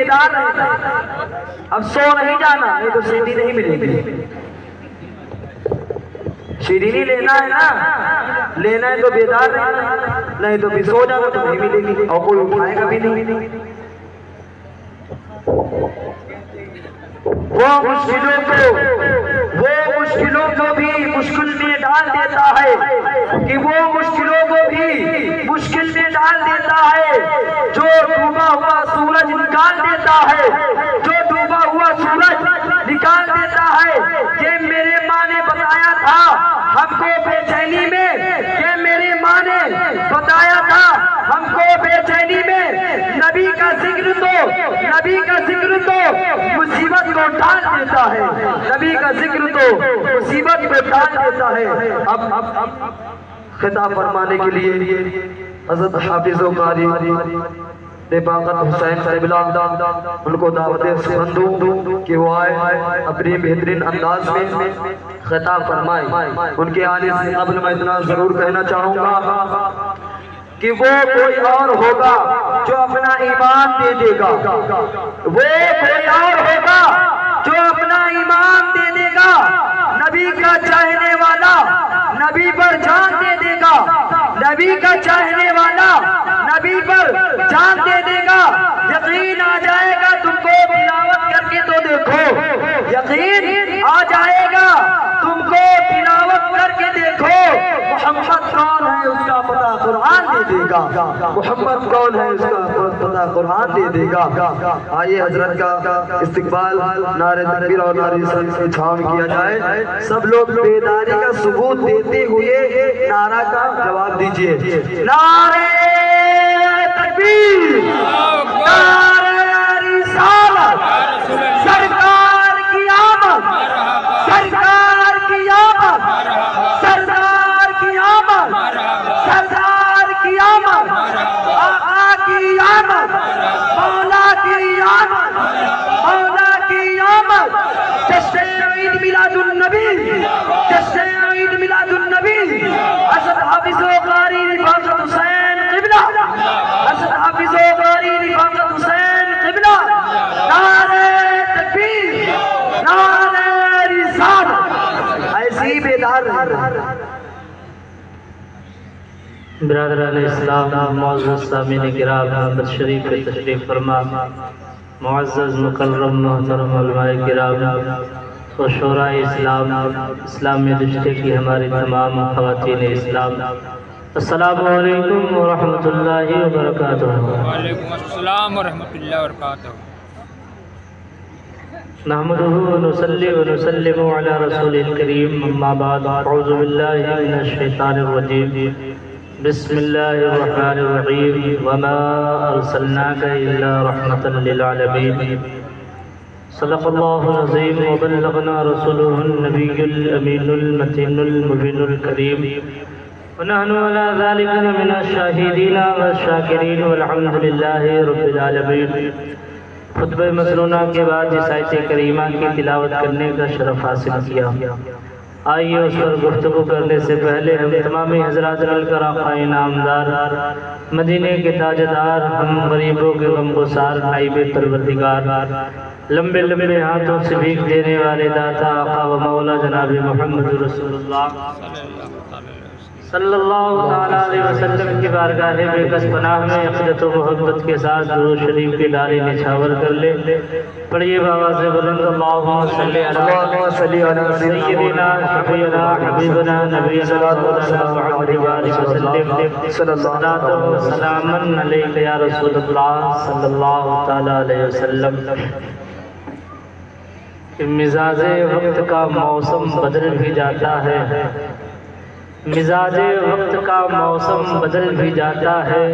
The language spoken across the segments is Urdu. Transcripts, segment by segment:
بیدار رہے، اب سو نہیں جانا، نہیں تو سیدھی نہیں ملے گی۔ شیرینی لینا ہے نا، لینا ہے تو بیدار رہنا، نہیں تو بھی سو جانا تو نہیں ملے گی اور کوئی اٹھائے گا بھی نہیں۔ وہ مشکلوں کو بھی مشکل میں ڈال دیتا ہے، کہ وہ مشکلوں کو بھی مشکل میں ڈال دیتا ہے، جو ڈوبا ہوا سورج نکال دیتا ہے، جو ڈوبا ہوا سورج نکال دیتا ہے۔ یہ میرے ماں نے بتایا تھا ہم کو بے چینی میں، یہ میری ماں نے بتایا تھا ہم کو بے چینی میں، نبی کا ذکر تو مصیبت کو ٹال دیتا ہے، نبی کا ذکر تو مصیبت کو ٹال دیتا ہے۔ اب خطاب فرمانے کے لیے حضرت حافظ و قاری باقت حسین قبلہ ان کو دعوت پسند دوں کہ وہ آئے اپنے بہترین انداز میں خطاب فرمائے۔ ان کے آنے سے قبل میں اتنا ضرور کہنا چاہوں گا کہ وہ کوئی اور ہوگا جو اپنا ایمان دے دے گا، وہ کوئی اور ہوگا جو اپنا ایمان دے دے گا، نبی کا چاہنے والا نبی پر جان دے دے گا، نبی کا چاہنے والا نبی پر جان دے دے گا۔ یقین آ جائے گا تم کو تلاوت کر کے تو دیکھو، یقین آ جائے گا تم کو تلاوت کر کے دیکھو، محمد کون ہے اس کا پتہ قرآن دے دے گا، محمد کون ہے اس کا پتہ قرآن دے دے گا۔ آئیے حضرت کا استقبال نعرہ تکبیر اور نعرہ رسالت سے چھاؤں کیا جائے۔ سب لوگ بیداری کا ثبوت دیتے ہوئے نعرہ کا جواب دیجئے۔ نعرہ تکبیر، نعرہ رسالت، سرکار کی آمد، سرکار کی آمد، سردار کی آمد، سردار کی آمد، آقا کی آمد، مولا کی آمد، مولا کی آمد۔ جشن عید میلاد النبی، جشن عید میلاد النبی، حضرت حافظ و قاری رفاقت حسین قبلہ، حضرت حافظ و قاری رفاقت حسین قبلہ، نعرہ تکبیر، نعرہ رسالت، ایسی بیدار رہے۔ برادران اسلام، معزز سامعین کرام، شریف پہ تشریف فرما، معزز مکرم محترم علماء کرام و شورائے اسلام، اسلامی رشتے کی ہماری تمام خواتین اسلام، السلام علیکم ورحمۃ اللہ وبرکاتہ۔ وعلیکم السلام ورحمۃ اللہ وبرکاتہ۔ نحمدہ ونصلی ونسلم علی رسول الکریم، اما بعد، اعوذ باللہ من الشیطان الرجیم، بسم اللہ الرحمن الرحیم، وما ارسلناک الا رحمۃ للعالمین، صدق اللہ العظیم وبلغنا رسولہ النبی الامین المتین المبین الکریم، ونحن على ذلك من الشاہدین والشاکرین والحمد للہ رب العالمین۔ خطبہ مسنونہ کے بعد اس آیت کریمہ کی تلاوت کرنے کا شرف حاصل کیا۔ آئیے اس پر گفتگو کرنے سے پہلے ہم تمامی حضرات مل کر آقا انعامدار، مدینے کے تاجدار، ہم غریبوں کے غمگسار نائب پروردگار، لمبے لمبے ہاتھوں سے بھیک دینے والے داتا آقا و مولا جناب محمد رسول اللہ صلی اللہ تعالیٰ علیہ وسلم کی بارگاہ بے کس پناہ میں عقیدت و محبت کے ساتھ درود شریف کی ڈالی نچھاور کر لے۔ پڑھیے بآواز بلند، اللہم صلی علی سیدنا شفیعنا حبیبنا نبی صلی اللہ علیہ وسلم، صلاۃ و سلاما علیک یا رسول اللہ صلی اللہ تعالیٰ علیہ وسلم۔ مزاج وقت کا موسم بدل بھی جاتا ہے، مزاج وقت کا موسم بدل بھی جاتا ہے،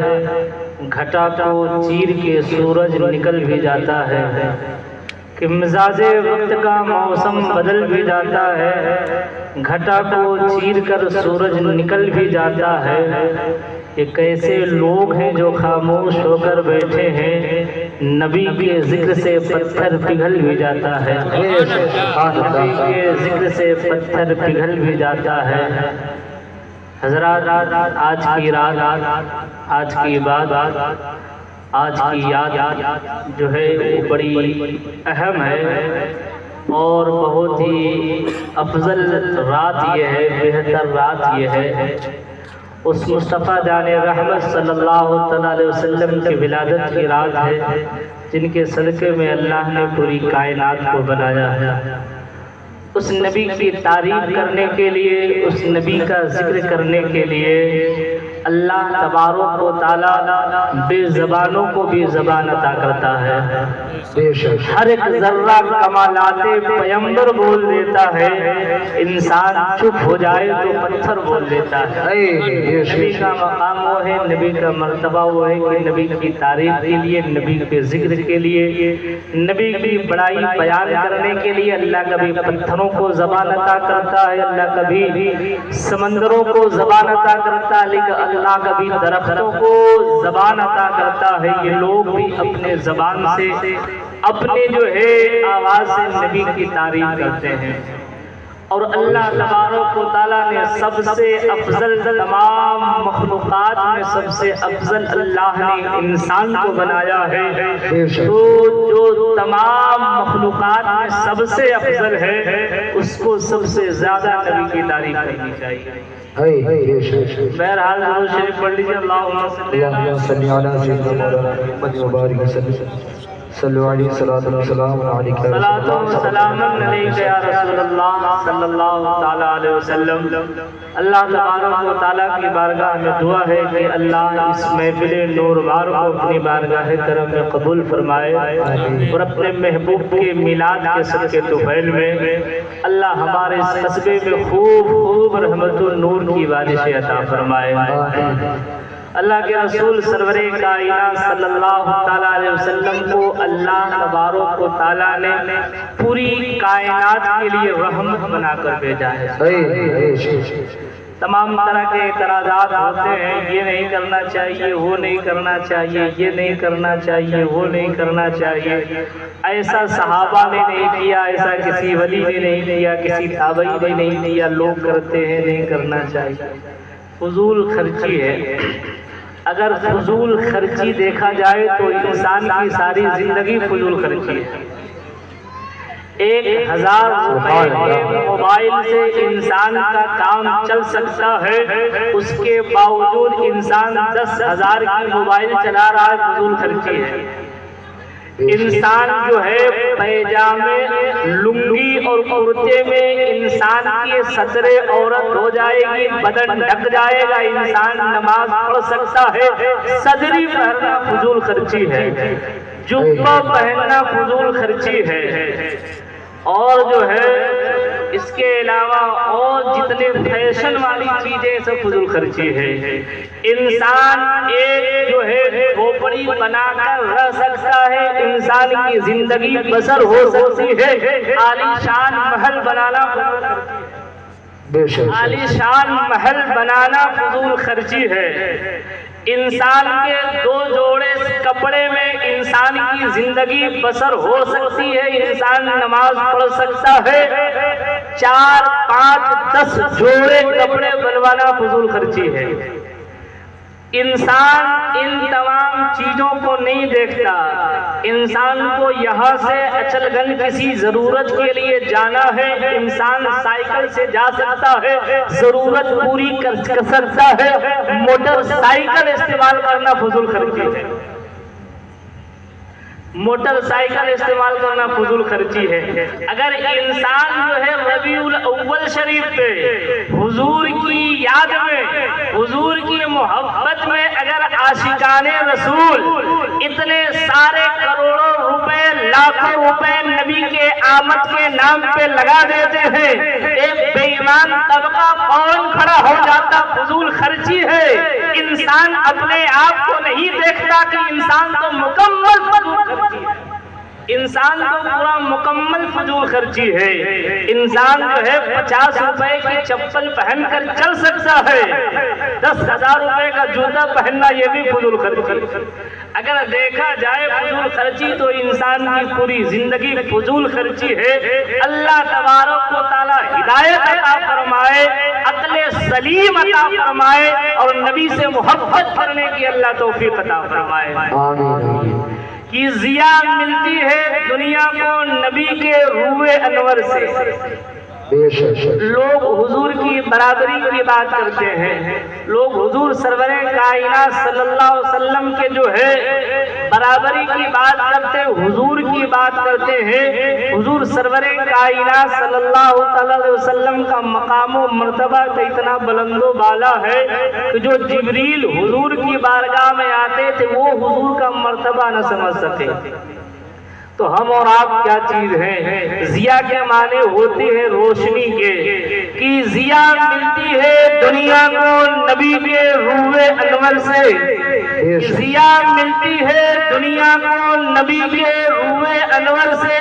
گھٹا کو چیر کے سورج نکل بھی جاتا ہے، کہ مزاج وقت کا موسم بدل بھی جاتا ہے، گھٹا کو چیر کر سورج نکل بھی جاتا ہے۔ یہ کیسے لوگ ہیں جو خاموش ہو کر بیٹھے ہیں، نبی کے ذکر سے پتھر پگھل بھی جاتا ہے، نبی کے ذکر سے پتھر پگھل بھی جاتا ہے۔ حضرات، آج کی رات، آج کی بات آج کی یاد جو ہے وہ بڑی اہم ہے اور بہت ہی افضل رات یہ ہے، بہتر رات یہ ہے اس مصطفیٰ جان رحمت صلی اللہ علیہ وسلم کی ولادت کی رات ہے، جن کے صدقے میں اللہ نے پوری کائنات کو بنایا ہے۔ اس نبی کی تعریف کرنے کے لیے، اس نبی کا ذکر کرنے کے لیے اللہ تبارک و تعالی بے زبانوں کو بھی زبان عطا کرتا ہے۔ ہر ایک ذرہ کمالات پیغمبر بول دیتا ہے، انسان چپ ہو جائے تو پتھر بول دیتا ہے۔ نبی کا مقام وہ ہے، نبی کا مرتبہ وہ ہے کہ نبی کی تعریف کے لیے، نبی کے ذکر کے لیے، نبی کی بڑائی بیان کرنے کے لیے اللہ کبھی پتھروں کو زبان عطا کرتا ہے، اللہ کبھی سمندروں کو زبان عطا کرتا ہے، لیکن اللہ کبھی درختوں کو زبان عطا کرتا ہے۔ یہ لوگ بھی اپنے زبان سے، اپنے جو ہے آواز سے نبی کی تعریف کرتے ہیں۔ اور اللہ تبارک و تعالیٰ نے سب سے افضل، تمام مخلوقات میں سب سے افضل اللہ نے انسان کو بنایا ہے، تو جو تمام مخلوقات میں سب سے افضل ہے اس کو سب سے زیادہ نبی کی تعریف کرنی چاہیے۔ بہرحال درود شریف پڑھ لیجیے، اللہم صلی علی سیدنا محمد وبارک وسلم، صلو علیہ الصلوۃ والسلام علیک یا رسول صلاۃ و اللہ، سلام علیک یا رسول اللہ صلی اللہ تعالی علیہ وسلم۔ اللہ تبارک و تعالیٰ کی بارگاہ میں دعا ہے کہ اللہ اس محفل نوروار کو اپنی بارگاہ کرم میں قبول فرمائے اور اپنے محبوب کے میلاد کے صدقے طفیل میں اللہ ہمارے اس قصبے میں خوب خوب رحمت و نور کی بارشیں عطا فرمائے۔ اللہ کے رسول سرور کائنات صلی اللہ تعالیٰ علیہ وسلم کو اللہ تبارک و تعالیٰ نے پوری کائنات کے لیے رحمت بنا کر بھیجا ہے۔ تمام طرح کے اعتراضات ہوتے ہیں، یہ نہیں کرنا چاہیے، وہ نہیں کرنا چاہیے، یہ نہیں کرنا چاہیے، وہ نہیں کرنا چاہیے، ایسا صحابہ نے نہیں کیا، ایسا کسی ولی نے نہیں کیا، کسی تابعی نے نہیں کیا، لوگ کرتے ہیں، نہیں کرنا چاہیے۔ فضول خرچی ہے۔ اگر فضول خرچی دیکھا جائے تو انسان کی ساری زندگی فضول خرچی ہے۔ 1000 روپے کے موبائل سے انسان کا کام چل سکتا ہے، اس کے باوجود انسان 10,000 کی موبائل چلا رہا ہے، فضول خرچی ہے۔ انسان جو ہے پیجامے، لنگی اور کرتے میں انسان کی سطر عورت ہو جائے گی، بدن ڈھک جائے گا، انسان نماز پڑھ سکتا ہے، صدری پہننا فضول خرچی ہے، جبہ پہننا فضول خرچی ہے، اور جو ہے اس کے علاوہ اور جتنے فیشن والی چیزیں سب فضول خرچی ہے۔ انسان ایک جو ہے کھوپڑی بنا کر رہ سکتا ہے، انسان کی زندگی بسر ہو سکتی ہے، عالی شان محل بنانا عالی شان محل بنانا فضول خرچی ہے۔ انسان کے 2 جوڑے کپڑے میں انسان کی زندگی بسر ہو سکتی ہے، انسان نماز پڑھ سکتا ہے، 4، 5، 10 جوڑے کپڑے بنوانا فضول خرچی ہے۔ انسان ان تمام چیزوں کو نہیں دیکھتا، انسان کو یہاں سے اچل گنج کسی ضرورت کے لیے جانا ہے، انسان سائیکل سے جا سکتا ہے، ضرورت پوری کر سکتا ہے، موٹر سائیکل استعمال کرنا فضول خرچی ہے۔ موٹر سائیکل استعمال کرنا فضول خرچی ہے۔ اگر انسان جو ہے ربیع الاول شریف پہ حضور کی یاد میں، حضور کی محبت میں اگر عاشقان رسول اتنے سارے کروڑوں روپے، لاکھوں روپے نبی کے آمد کے نام پہ لگا دیتے ہیں، ایک بے ایمان طبقہ کون کھڑا ہو جاتا؟ فضول خرچی ہے۔ انسان اپنے آپ کو نہیں دیکھتا کہ انسان تو مکمل فضول خرچی ہے، انسان کو پورا مکمل فضول خرچی ہے۔ انسان جو ہے 50 روپے کی چپل پہن کر چل سکتا ہے، 10,000 روپے کا جوتا پہننا یہ بھی فضول خرچی۔ اگر دیکھا جائے فضول خرچی تو انسان کی پوری زندگی فضول خرچی ہے۔ اللہ تبارک و تعالی ہدایت عطا فرمائے عقل سلیم عطا فرمائے اور نبی سے محبت کرنے کی اللہ توفیق عطا فرمائے۔ آمین۔ کہ ضیا ملتی ہے دنیا کو نبی کے روح انور سے۔ بے شک لوگ حضور کی برابری کی بات کرتے ہیں، لوگ حضور سرور کائنات صلی اللہ علیہ وسلم کے جو ہے برابری کی بات کرتے، حضور کی بات کرتے ہیں۔ حضور سرور کائنات صلی اللہ علیہ وسلم کا مقام و مرتبہ تو اتنا بلند و بالا ہے کہ جو جبریل حضور کی بارگاہ میں آتے تھے وہ حضور کا مرتبہ نہ سمجھ سکے، تو ہم اور آپ کیا چیز ہیں؟ ضیا کے معنی ہوتی ہے روشنی کے، کہ ضیا ملتی ہے دنیا کو نبی کے روح انور سے، ضیا ملتی ہے دنیا کو نبی کے روح انور سے،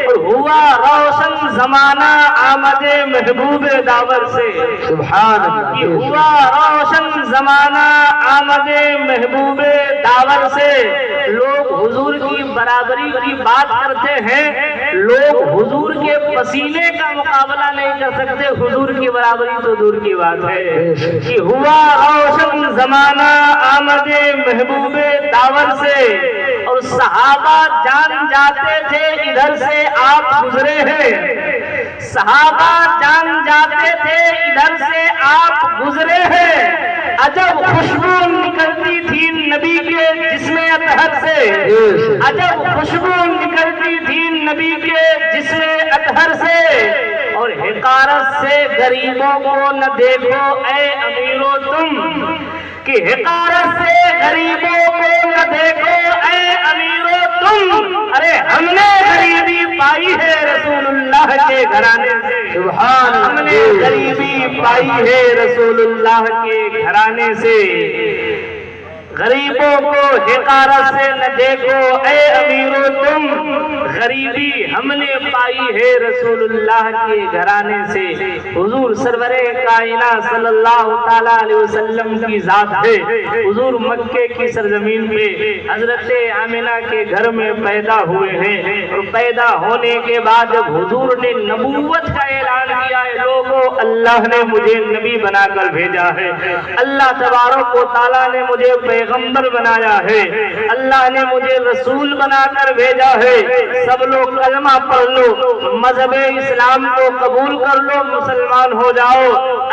اور ہوا روشن زمانہ آمد محبوب داور سے۔ سبحان اللہ۔ کہ ہوا روشن زمانہ آمد محبوب داور سے۔ لوگ حضور کی برابری کی بات کرتے ہیں، لوگ حضور کے پسینے کا مقابلہ نہیں کر سکتے، حضور کی برابری تو دور کی بات ہے۔ کہ ہوا روشن زمانہ آمد محبوب داور سے، اور صحابہ جان جاتے تھے ادھر سے آپ گزرے ہیں، صحابہ جان جاتے تھے ادھر سے آپ گزرے ہیں۔ عجب خوشبو نکلتی تھی نبی کے جسم اطہر سے، عجب خوشبو نکلتی تھی نبی کے جسم اطہر سے، اور حقارت سے غریبوں کو نہ دیکھو اے امیرو تم، کہ حقارت سے غریبوں کو نہ دیکھو اے امیرو تم، ارے ہم نے غریبی پائی ہے رسول اللہ کے گھرانے سے، سبحان اللہ۔ ہم نے غریبی پائی ہے رسول اللہ کے گھرانے سے۔ غریبوں کو حقارت سے نہ دیکھو اے امیرو تم، غریبی ہم نے پائی ہے رسول اللہ کے گھرانے سے۔ حضور سرور کائنات صلی اللہ تعالیٰ علیہ وسلم کی ذات ہے۔ حضور مکے کی سرزمین پہ حضرت آمنہ کے گھر میں پیدا ہوئے ہیں، اور پیدا ہونے کے بعد جب حضور نے نبوت کا اعلان کیا ہے، لوگوں اللہ نے مجھے نبی بنا کر بھیجا ہے، اللہ تبارک و تعالیٰ نے مجھے پیغمبر بنایا ہے، اللہ نے مجھے رسول بنا کر بھیجا ہے، سب لوگ کلمہ پڑھ لو، مذہب اسلام کو قبول کر لو، مسلمان ہو جاؤ،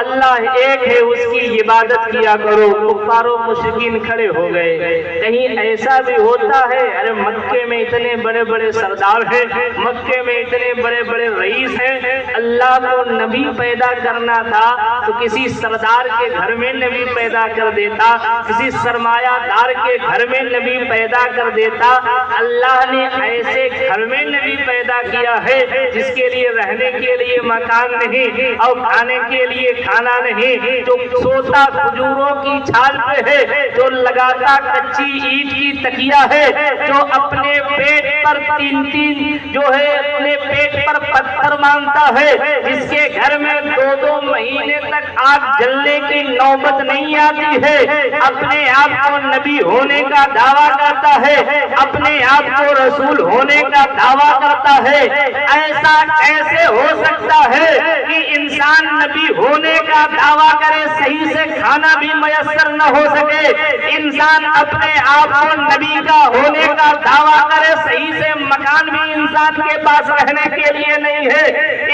اللہ ایک ہے اس کی عبادت کیا کرو۔ کفار و مشرکین کھڑے ہو گئے۔ کہیں ایسا بھی ہوتا ہے ارے مکے میں اتنے بڑے بڑے سردار ہیں، مکے میں اتنے بڑے بڑے رئیس ہیں، اللہ کو نبی پیدا کرنا تھا تو کسی سردار کے گھر میں نبی پیدا کر دیتا، کسی سرمایہ دار کے گھر میں نبی پیدا کر دیتا۔ اللہ نے ایسے گھر میں نبی پیدا کیا ہے جس کے لیے رہنے کے لیے مکان نہیں اور کھانے کے لیے کھانا نہیں، جو سوتا کھجوروں کی چھال پہ ہے، جو لگاتا کچی اینٹ کی تکیا ہے، جو اپنے پیٹ پر تین جو ہے اپنے پیٹ پر پتھر مانتا ہے، جس کے گھر میں 2 مہینے تک آگ جلنے کی نوبت نہیں آتی ہے، اپنے آپ کو نبی ہونے کا دعویٰ کرتا ہے، اپنے آپ کو رسول ہونے کا دعویٰ کرتا ہے۔ ایسا کیسے ہو سکتا ہے کہ انسان نبی ہونے کا دعویٰ کرے، صحیح سے کھانا بھی میسر نہ ہو سکے، انسان اپنے آپ کو نبی کا ہونے کا دعویٰ کرے، صحیح سے مکان بھی انسان کے پاس رہنے کے لیے نہیں ہے،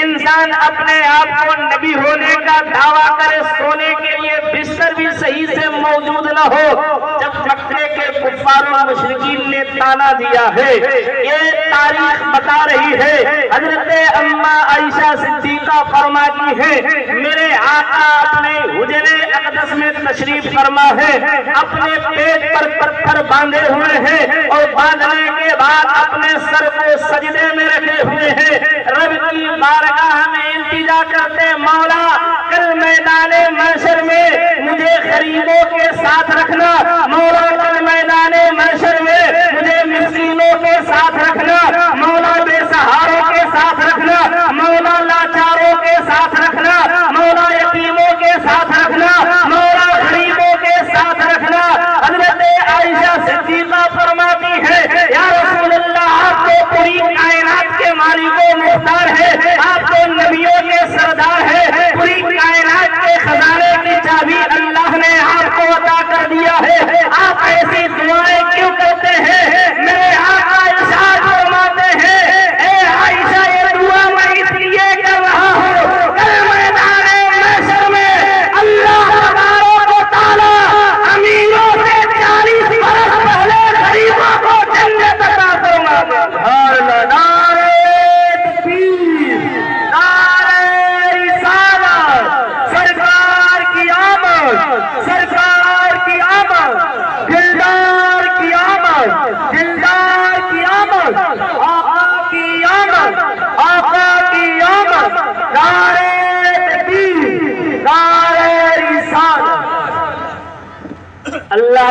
انسان اپنے آپ کو نبی ہونے کا دعویٰ کرے، سونے کے لیے بستر بھی صحیح سے موجود نہ ہو۔ جب مکے کے کفار و مشرکین نے تانا دیا ہے، یہ تاریخ بتا رہی ہے، حضرت اماں عائشہ صدیقہ فرماتی ہے میرے آقا اپنے حجرے اقدس میں تشریف فرما ہے، اپنے پیٹ پر پتھر باندھے ہوئے ہیں، اور باندھنے کے بعد اپنے سر کو سجدے میں رکھے ہوئے ہیں، رب کی بارگاہ میں التجا کرتے مولا کل میدان محشر میں مجھے غریبوں کے ساتھ رکھنا، مولا کل میدان محشر میں مجھے مسکینوں کے ساتھ رکھنا، مولا بے سہاروں کے ساتھ رکھنا، مولا لاچاروں کے ساتھ رکھنا، مولا یتیموں کے ساتھ رکھنا، مولا غریبوں کے ساتھ رکھنا۔ حضرت عائشہ صدیقہ فرماتی ہے یا رسول اللہ آپ تو پوری کائنات کے مالک و مختار ہے، آپ تو نبیوں کے سردار ہے، پوری کائنات کے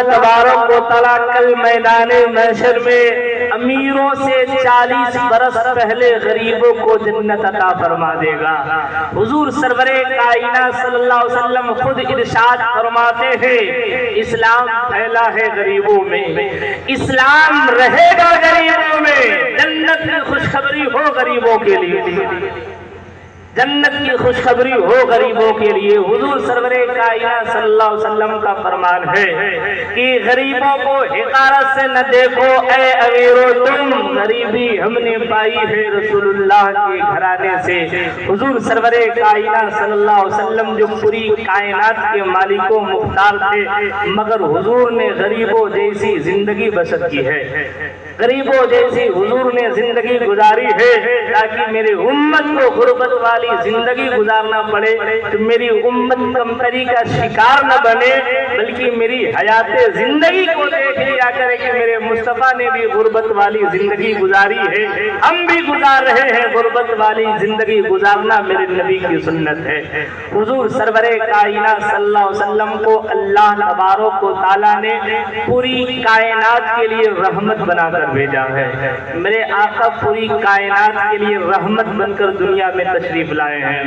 اللہ تبارک و تعالیٰ کل میدان محشر میں امیروں سے 40 برس پہلے غریبوں کو جنت عطا فرما دے گا۔ حضور سرور کائنات صلی اللہ علیہ وسلم خود ارشاد فرماتے ہیں اسلام پھیلا ہے غریبوں میں، اسلام رہے گا غریبوں میں، جنت کی خوشخبری ہو غریبوں کے لیے، جنت کی خوشخبری ہو غریبوں کے لیے۔ حضور سرور کائنات صلی اللہ علیہ وسلم کا فرمان ہے کہ غریبوں کو حقارت سے نہ دیکھو اے امیرو، تم غریبی ہم نے پائی ہے رسول اللہ کے گھرانے سے۔ حضور سرور کائنات صلی اللہ علیہ وسلم جو پوری کائنات کے مالک و مختار تھے، مگر حضور نے غریبوں جیسی زندگی بسر کی ہے، غریبوں جیسی حضور نے زندگی گزاری ہے تاکہ میری امت کو غربت والی زندگی گزارنا پڑے، تو میری امت کمتری کا شکار نہ بنے، بلکہ میری حیات زندگی کو دیکھ لیا کرے کہ میرے مصطفیٰ نے بھی غربت والی زندگی گزاری ہے، ہم بھی گزار رہے ہیں غربت والی زندگی گزارنا میرے نبی کی سنت ہے۔ حضور سرور کائنات صلی اللہ علیہ وسلم کو اللہ تبارک و تعالیٰ نے پوری کائنات کے لیے رحمت بنا کر بھیجا ہے۔ میرے آقا پوری کائنات کے لیے رحمت بن کر دنیا میں تشریف لائے ہیں،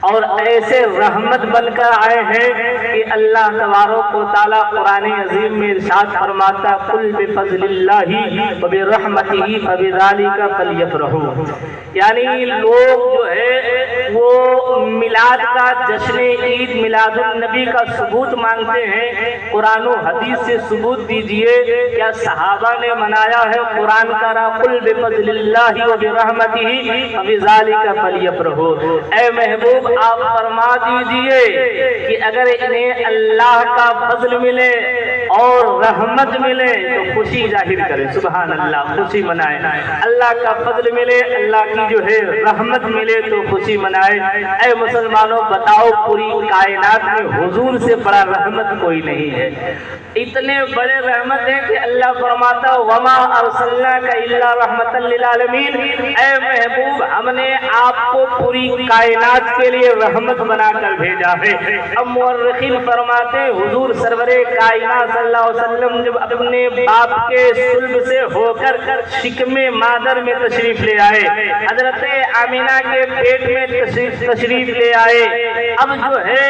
اور ایسے رحمت بن کر آئے ہیں کہ اللہ تبارک و تعالیٰ قرآن عظیم میں ارشاد فرماتا قل بفضل اللہ وبرحمتہ فبذالک فلیفرحوا، یعنی لوگ جو ہے وہ میلاد کا جشن عید میلاد النبی کا ثبوت مانگتے ہیں، قرآن و حدیث سے ثبوت دیجئے کیا صحابہ نے منایا ہے؟ قرآن کا را قل بفضل اللہ وبرحمتہ فبذالک فلیفرحوا، اے محبوب آپ فرما دیجئے کہ اگر انہیں اللہ کا فضل ملے اور رحمت ملے تو خوشی ظاہر کرے، سبحان اللہ، خوشی منائے۔ اللہ کا فضل ملے، اللہ کی جو ہے رحمت ملے تو خوشی منائے۔ اے مسلمانوں بتاؤ پوری کائنات میں حضور سے بڑا رحمت کوئی نہیں ہے، اتنے بڑے رحمت ہیں کہ اللہ فرماتا وما ارسلناک الا رحمتا للعالمین، اے محبوب ہم نے آپ کو پوری کائنات کے لیے رحمت بنا کر بھیجا ہے۔ اب مورخین فرماتے حضور سرور کائنات صلی اللہ علیہ وسلم جب اپنے باپ کے صلب سے ہو کر شکم مادر میں تشریف لے آئے، حضرت آمینہ کے پیٹ میں تشریف لے آئے، اب جو ہے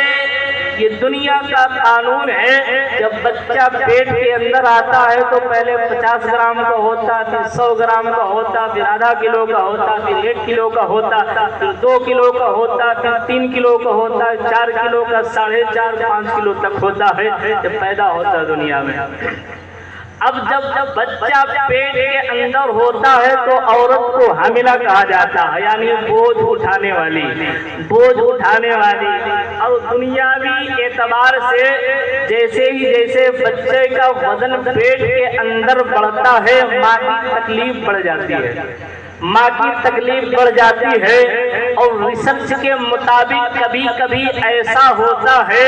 یہ دنیا کا قانون ہے، جب بچہ پیٹ کے اندر آتا ہے تو پہلے 50 گرام کا ہوتا، پھر 100 گرام کا ہوتا، پھر آدھا کلو کا ہوتا، پھر 1 کلو کا ہوتا، پھر 2 کلو کا ہوتا، پھر 3 کلو کا ہوتا، 4 کلو کا، 4.5 5 کلو تک ہوتا ہے جب پیدا ہوتا ہے دنیا میں۔ اب جب بچہ پیٹ کے اندر ہوتا ہے تو عورت کو حاملہ کہا جاتا ہے، یعنی بوجھ اٹھانے والی، بوجھ اٹھانے والی۔ اور دنیاوی اعتبار سے جیسے بچے کا وزن پیٹ کے اندر بڑھتا ہے ماں کی تکلیف بڑھ جاتی ہے، ماں کی تکلیف بڑھ جاتی ہے۔ اور ریسرچ کے مطابق کبھی کبھی ایسا ہوتا ہے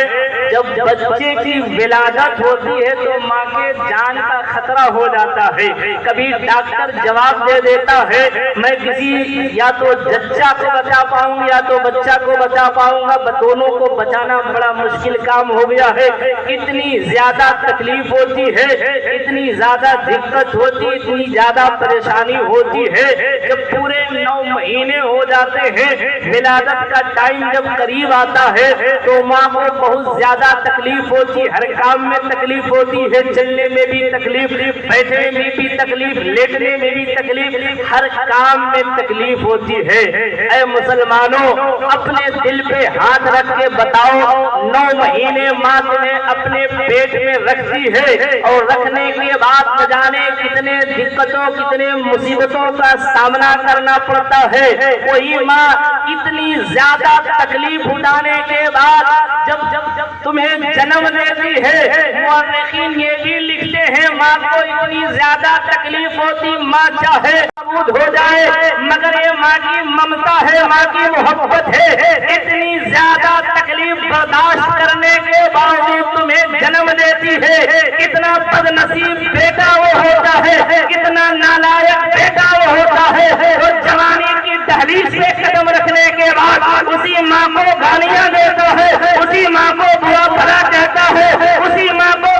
جب بچے کی ولادت ہوتی ہے تو ماں کے جان کا خطرہ ہو جاتا ہے، کبھی ڈاکٹر جواب دے دیتا ہے میں کسی یا تو جچہ کو بچا پاؤں گا یا تو بچہ کو بچا پاؤں گا، دونوں کو بچانا بڑا مشکل کام ہو گیا ہے۔ اتنی زیادہ تکلیف ہوتی ہے، اتنی زیادہ دقت ہوتی، اتنی زیادہ پریشانی ہوتی ہے۔ جب پورے 9 مہینے ہو جاتے ہیں، ولادت کا ٹائم جب قریب آتا ہے تو ماں کو بہت زیادہ تکلیف ہوتی، ہر کام میں تکلیف ہوتی ہے، چلنے میں بھی تکلیف، بیٹھنے میں بھی تکلیف، لیٹنے میں بھی تکلیف، ہر کام میں تکلیف ہوتی ہے۔ اے مسلمانوں اپنے دل پہ ہاتھ رکھ کے بتاؤ 9 مہینے ماں تمہیں اپنے پیٹ میں رکھتی ہے اور رکھنے کے بعد نہ جانے کتنے دقتوں کتنے مصیبتوں کا سامنا کرنا پڑتا ہے۔ وہی ماں اتنی زیادہ تکلیف اٹھانے کے بعد جب تمہیں جنم دیتی ہے، مورخین یہ بھی لکھتے ہیں ماں کو اتنی زیادہ تکلیف ہوتی، ماں چاہے نابود ہو جائے مگر یہ ماں کی ممتا ہے، ماں کی محبت ہے۔ اتنی زیادہ تکلیف برداشت کرنے کے باوجود تمہیں جنم دیتی ہے۔ کتنا بد نصیب بیٹا وہ ہوتا ہے، کتنا نالائق بیٹا وہ ہوتا ہے جو جوانی کی دہلیز پہ قدم رکھنے کے بعد اسی ماں کو گالیاں دیتا ہے، اسی ماں کو برا بھلا کہتا ہے، اسی ماں کو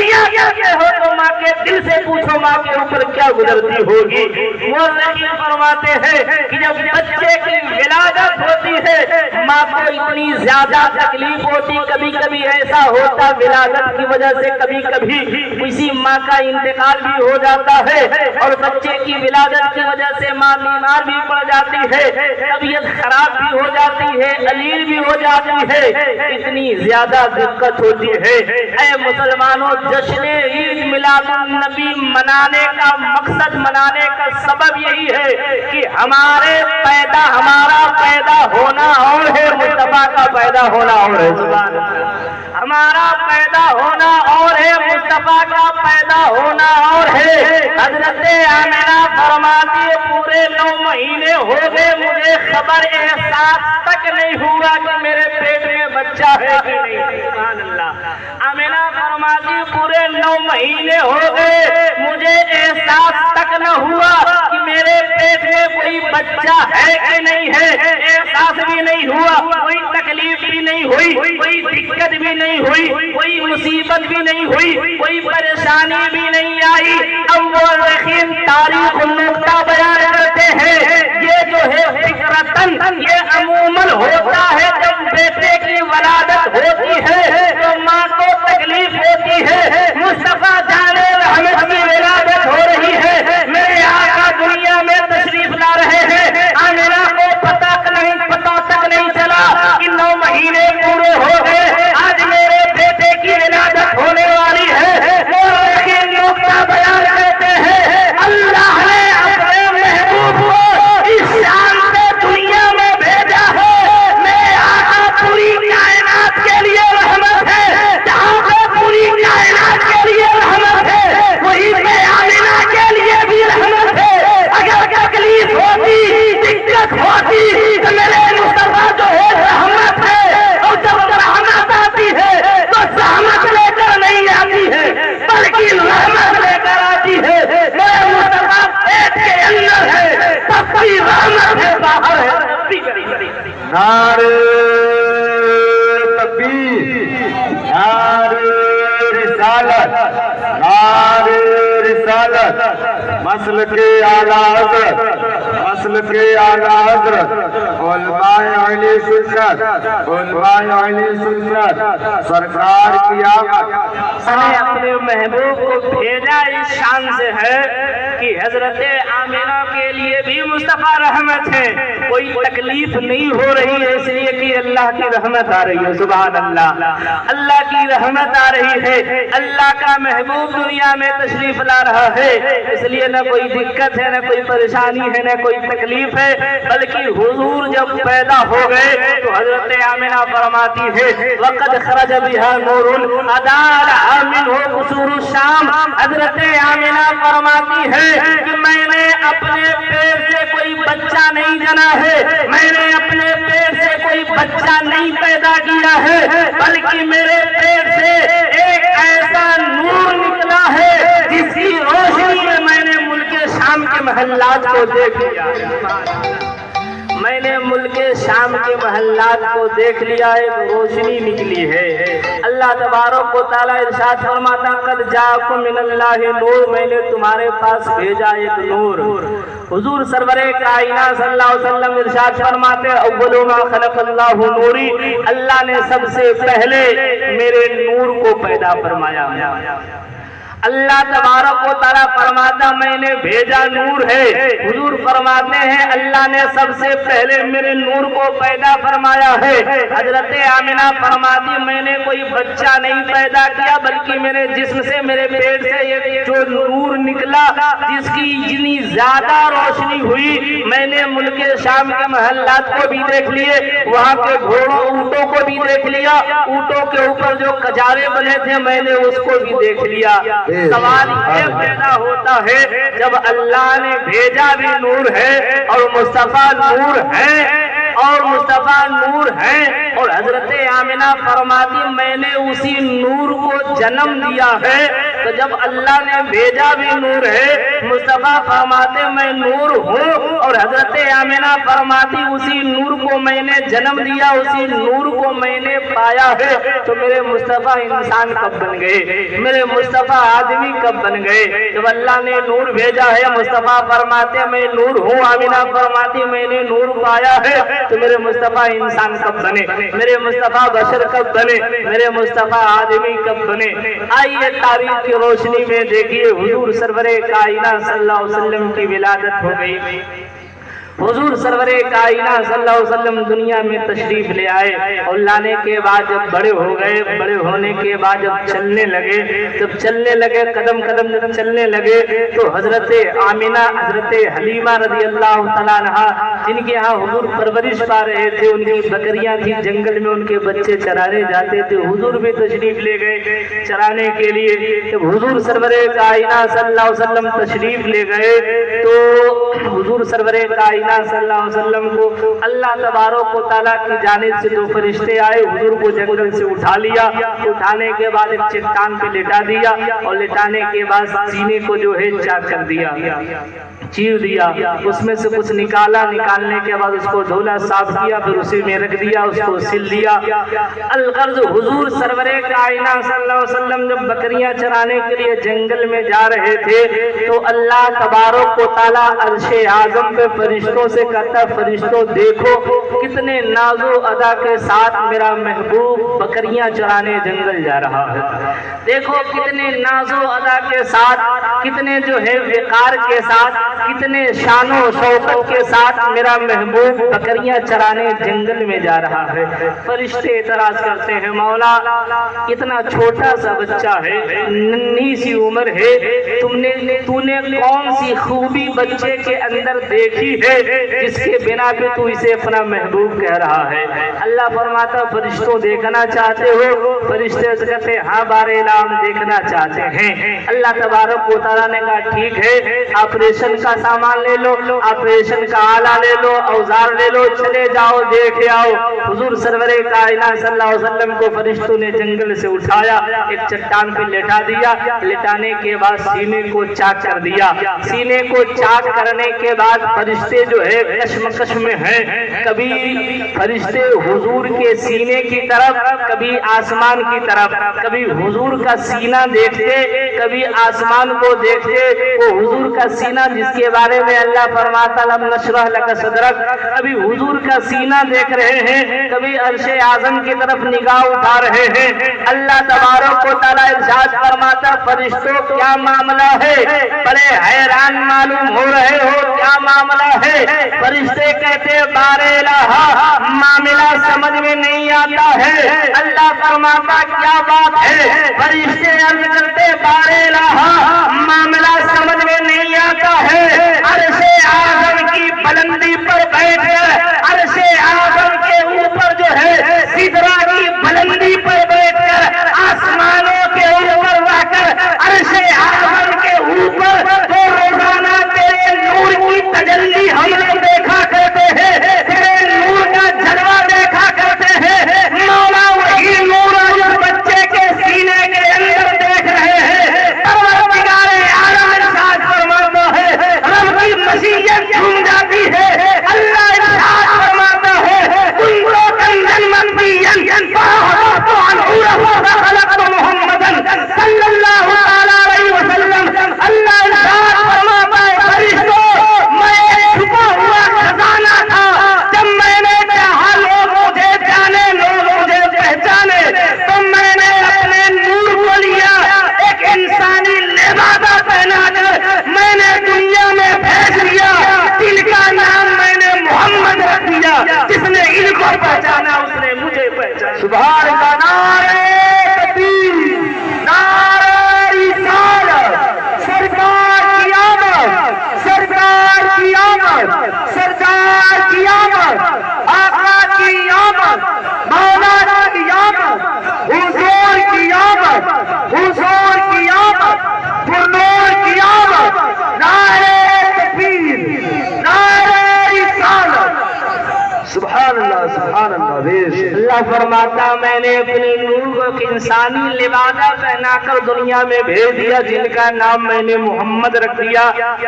دنیا کہتے ہو تو ماں کے دل سے پوچھو ماں کے اوپر کیا گزرتی ہوگی۔ مورخین فرماتے ہیں کہ جب بچے کی ولادت ہوتی ہے ماں کو اتنی زیادہ تکلیف ہوتی، کبھی کبھی ایسا ہوتا ولادت کی وجہ سے کبھی کبھی کسی ماں کا انتقال بھی ہو جاتا ہے اور بچے کی ولادت کی وجہ سے ماں بیمار بھی پڑ جاتی ہے، طبیعت خراب بھی ہو جاتی ہے، علیل بھی ہو جاتی ہے، اتنی زیادہ دقت ہوتی ہے۔ اے مسلمانوں، جشن عید میلاد النبی منانے کا مقصد، منانے کا سبب یہی ہے کہ ہمارا پیدا ہونا اور ہے، مصطفیٰ کا پیدا ہونا اور ہے۔ سبحان اللہ۔ ہمارا پیدا ہونا اور ہے، مصطفیٰ کا پیدا ہونا اور ہے۔ حضرت آمنہ فرماتی ہے پورے 9 مہینے ہو گئے مجھے خبر احساس تک نہیں ہوا کہ میرے پیٹ میں بچہ ہے کہ نہیں۔ سبحان اللہ۔ آمنہ فرماتی پورے 9 مہینے ہو گئے مجھے احساس تک نہ ہوا کہ میرے پیٹ میں کوئی بچہ ہے کہ نہیں ہے، احساس بھی نہیں ہوا، کوئی تکلیف بھی نہیں ہوئی، کوئی دقت بھی نہیں ہوئی، کوئی مصیبت بھی نہیں ہوئی، کوئی پریشانی بھی نہیں آئی۔ اب مورخین تاریخ نقطہ بیان کرتے ہیں یہ جو ہے فطرتاً یہ عموماً ہوتا ہے جب بیٹے کی ولادت ہوتی ہے تو ماں کو تکلیف ہوتی ہے۔ مصطفیٰ جان رحمت کی ولادت ہو رہی ہے، میرے آقا دنیا میں تشریف لا رہے ہیں، آمنہ کو پتہ تک نہیں چلا کہ 9 مہینے پورے ہو گئے، آج میرے بیٹے کی ولادت ہونے والی ہے۔ مورخین نقطہ بیان کرتے ہیں اللہ نے اپنے محبوب کو اس شان سے دنیا میں بھیجا ہے، میرے آقا پوری کائنات کے لیے رحمت ہے، جہاں پہ پوری کائنات کے لیے رحمت ہے وہیں پہ آمنہ کے لیے بھی رحمت ہے۔ اگر تکلیف ہوتی، دقت ہوتی تو میرے مصطفیٰ جو ہے رحمت ہے، اور جب رحمت آتی ہے تو زحمت لے کر نہیں آتی ہے بلکہ رحمت لے کر آتی ہے۔ میرے مصطفیٰ پیٹ کے اندر ہے تب بھی رحمت ہے، باہر ہے۔ نعرہ تکبیر، نعرہ رسالت، نعرہ رسالت، مسلک اعلیٰ حضرت، مسلک اعلیٰ حضرت، علماء اہل سنت، علماء اہل سنت، سرکار کی آمد نے اپنے محبوب کو بھیجا اس شان سے ہے کہ حضرت آمنہ کے لیے بھی مصطفیٰ رحمت ہے، کوئی تکلیف نہیں ہو رہی ہے اس لیے کہ اللہ کی رحمت آ رہی ہے۔ سبحان اللہ، اللہ کی رحمت آ رہی ہے، اللہ کا محبوب دنیا میں تشریف لا رہا ہے، اس لیے نہ کوئی دقت ہے، نہ کوئی پریشانی ہے، نہ کوئی تکلیف ہے، بلکہ حضور جب پیدا ہو گئے تو حضرت آمنہ فرماتی ہے وقد خرج بها نور ادار منه قصور الشام۔ حضرت آمنہ فرماتی ہے کہ میں نے اپنے پیٹ سے کوئی بچہ نہیں جنا ہے، میں نے اپنے پیٹ سے کوئی بچہ نہیں پیدا کیا ہے، بلکہ میرے پیٹ سے ایک ایسا نور نکلا ہے جس کی روشنی میں میں نے ملک شام کے محلات کو دیکھ لیا، میں نے ملک شام کے محلات کو دیکھ لیا ہے، روشنی نکلی ہے۔ اللہ تبارک و تعالیٰ ارشاد فرماتا قد جاءکم من اللہ نور، میں نے تمہارے پاس بھیجا ایک نور۔ حضور سرور کائنات صلی اللہ علیہ وسلم ارشاد فرماتے اول ما خلق اللہ نوری، اللہ نے سب سے پہلے میرے نور کو پیدا فرمایا۔ اللہ تبارک و تعالیٰ فرماتا میں نے بھیجا نور ہے، حضور فرماتے ہیں اللہ نے سب سے پہلے میرے نور کو پیدا فرمایا ہے۔ حضرت آمنہ فرماتی میں نے کوئی بچہ نہیں پیدا کیا بلکہ میرے جسم سے، میرے پیٹ سے یہ جو نور نکلا جس کی اتنی زیادہ روشنی ہوئی، میں نے ملک شام کے محلات کو بھی دیکھ لیے، وہاں کے گھوڑوں اونٹوں کو بھی دیکھ لیا، اونٹوں کے اوپر جو کجارے بنے تھے میں نے اس کو بھی دیکھ لیا۔ سوال یہ پیدا ہوتا ہے جب اللہ نے بھیجا بھی نور ہے اور مصطفیٰ نور ہے اور مصطفیٰ نور ہے، اور حضرت آمنہ فرماتی میں نے اسی نور کو جنم دیا ہے تو جب اللہ نے بھیجا بھی نور ہے، مصطفیٰ فرماتے میں نور ہوں، اور حضرت آمنہ فرماتی اسی نور کو میں نے جنم دیا، اسی نور کو میں نے پایا ہے۔ تو میرے مصطفیٰ انسان کب بن گئے؟ میرے مصطفیٰ آدمی کب بن گئے؟ جب اللہ نے نور بھیجا ہے، مصطفیٰ فرماتے میں نور ہوں، آمنہ فرماتی میں نے نور پایا ہے، تو میرے مصطفیٰ انسان کب بنے؟ میرے مصطفیٰ بشر کب بنے؟ میرے مصطفیٰ آدمی کب بنے؟ آئیے تاریخ کی روشنی میں دیکھیے، حضور سرور کائنات صلی اللہ علیہ وسلم کی ولادت ہو گئی۔ حضور سرور کائنات صلی اللہ علیہ وسلم دنیا میں تشریف لے آئے، اور لانے کے بعد جب بڑے ہو گئے، بڑے ہونے کے بعد جب چلنے لگے، قدم قدم جب چلنے لگے، تو حضرت آمنہ، حضرت حلیمہ رضی اللہ تعالیٰ عنہا، جن کے ہاں حضور پرورش پا رہے تھے، ان کی بکریاں تھی، جنگل میں ان کے بچے چرانے جاتے تھے، حضور بھی تشریف لے گئے چرانے کے لیے۔ جب حضور سرور کائنات صلی اللہ علیہ وسلم تشریف لے گئے، تو حضور سرور کائنات صلی اللہ علیہ وسلم کو اللہ تبارک و تعالیٰ کی جانب سے دو فرشتے آئے، حضور کو جنگل سے اٹھا لیا، اٹھانے کے بعد ایک چٹان پہ لٹا دیا، اور لٹانے کے بعد سینے کو جو ہے چاک کر دیا، چیر دیا، اس میں سے کچھ نکالا، نکالنے کے بعد اس کو دھولا، صاف کیا، پھر اسی میں رکھ دیا، اس کو سل دیا۔ الغرض حضور سرور کائنات صلی اللہ علیہ وسلم جب بکریاں چرانے کے لیے جنگل میں جا رہے تھے، تو اللہ تبارک و تعالیٰ عرش اعظم پہ فرشتوں سے کہتا، فرشتوں دیکھو کتنے ناز و ادا کے ساتھ میرا محبوب بکریاں چرانے جنگل جا رہا ہے، دیکھو کتنے ناز و ادا کے ساتھ، کتنے جو ہے وقار کے ساتھ، کتنے شان و شوکت کے ساتھ میرا محبوب بکریاں چرانے جنگل میں جا رہا ہے۔ فرشتے اعتراض کرتے ہیں، مولا اتنا چھوٹا سا بچہ ہے، ننھی سی عمر ہے، تو نے کون سی خوبی بچے کے اندر دیکھی ہے جس کے بنا پہ تو اسے اپنا محبوب کہہ رہا ہے؟ اللہ فرماتا فرشتوں دیکھنا چاہتے ہو؟ فرشتے کہتے ہاں بار اعلان دیکھنا چاہتے ہیں۔ اللہ تبارک و تعالیٰ نے کہا ٹھیک ہے، آپریشن کا سامان لے لو، آپریشن کا آلہ لے لو، اوزار لے لو، چلے جاؤ دیکھ آؤ۔ حضور سرور کائنات صلی اللہ علیہ وسلم کو فرشتوں نے جنگل سے اٹھایا، ایک چٹان پہ لٹا دیا، لٹانے کے بعد سینے کو چاک کر دیا۔ سینے کو چاک کرنے کے بعد فرشتے جو ہے کشمکش میں ہیں، کبھی فرشتے حضور کے سینے کی طرف، کبھی آسمان کی طرف، کبھی حضور کا سینہ دیکھتے، کبھی آسمان کو دیکھتے۔ وہ حضور کا سینہ جس کے بارے میں اللہ فرماتا لم نشرح لک صدرک، کبھی حضور کا سینہ دیکھ رہے ہیں، کبھی عرش اعظم کی طرف نگاہ اٹھا رہے ہیں۔ اللہ تبارک و تعالیٰ ارشاد فرماتا فرشتوں کیا معاملہ ہے؟ بڑے حیران معلوم ہو رہے ہو، کیا معاملہ ہے؟ فرشتے کہتے بار الہ معاملہ سمجھ میں نہیں آتا ہے۔ اللہ فرماتا کیا بات ہے؟ فرشتے عرض کرتے بار الہ معاملہ سمجھ میں نہیں آتا ہے۔ عرش اعظم کی بلندی پر بیٹھ کر، عرش اعظم کے اوپر جو ہے سدرہ کی بلندی پر بیٹھ کر، آسمانوں کے اوپر رہ کر، عرش اعظم کے اوپر تو روزانہ تیرے نور کی تجلی ہم لوگ دیکھا کرتے ہیں، تیرے نور کا جلوہ دیکھا کرتے ہیں۔ مولا وہی نور اس بچے کے سینے کے اندر دیکھ رہے ہیں۔ پروردگار عالم ارشاد فرماتا ہے، رب کی مشیت جھوم جاتی ہے، اللہ ارشاد سبحان اللہ بیش اللہ فرماتا میں نے اپنے نور کو ایک انسانی لبادہ پہنا کر دنیا میں بھیج دیا، جن کا نام میں نے محمد رکھ دیا۔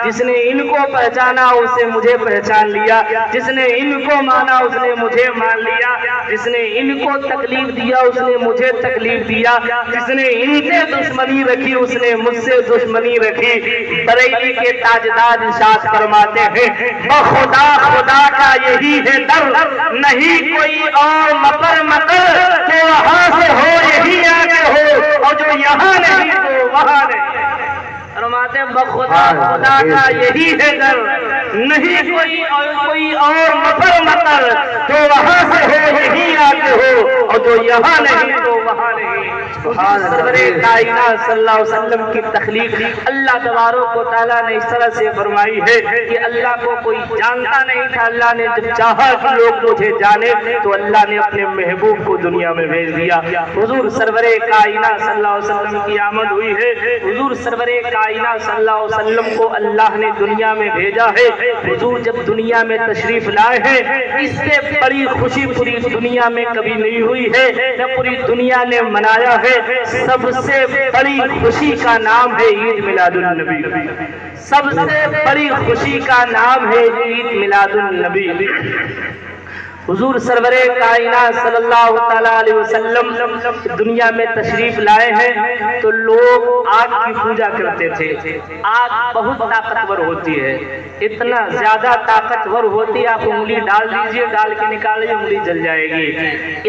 جس نے ان کو پہچانا اسے مجھے پہچان لیا، جس نے ان کو مانا اس نے مجھے مان لیا، جس نے ان کو تکلیف دیا اس نے مجھے تکلیف دیا، جس نے ان سے دشمنی رکھی اس نے مجھ سے دشمنی رکھی۔ بریلی کے تاجدار ارشاد فرماتے ہیں بخدا خدا کا یہی ہے در، نہیں کوئی اور مکر مکر، جو وہاں سے ہو یہی آگے ہو، اور جو یہاں نہیں تو وہاں نہیں۔ فرماتے ہیں بخدا خدا کا یہی ہے در، نہیں کوئی اور مکر مکر، جو وہاں سے ہو یہی آگے ہو، اور جو یہاں نہیں تو وہاں نہیں۔ سرور کائنات صلی اللہ علیہ وسلم کی تخلیق اللہ تبارک و تعالیٰ نے اس طرح سے فرمائی ہے کہ اللہ کو کوئی جانتا نہیں تھا، اللہ نے جب چاہا کہ لوگ مجھے جانے تو اللہ نے اپنے محبوب کو دنیا میں بھیج دیا۔ حضور سرور کائنات صلی اللہ علیہ وسلم کی آمد ہوئی ہے، حضور سرور کائنات صلی اللہ علیہ وسلم کو اللہ نے دنیا میں بھیجا ہے۔ حضور جب دنیا میں تشریف لائے ہیں اس سے بڑی خوشی پوری دنیا میں کبھی نہیں ہوئی ہے، نہ پوری دنیا نے منایا ہے۔ سب سے بڑی خوشی کا نام ہے عید میلاد النبی، سب سے بڑی خوشی کا نام ہے عید میلاد النبی۔ حضور سرور کائنات صلی اللہ تعالیٰ علیہ وسلم دنیا میں تشریف لائے ہیں تو لوگ آگ کی پوجا کرتے تھے۔ آگ بہت طاقتور ہوتی ہے، اتنا زیادہ طاقتور ہوتی ہے، آپ انگلی ڈال دیجئے، ڈال کے نکالیں انگلی جل جائے گی،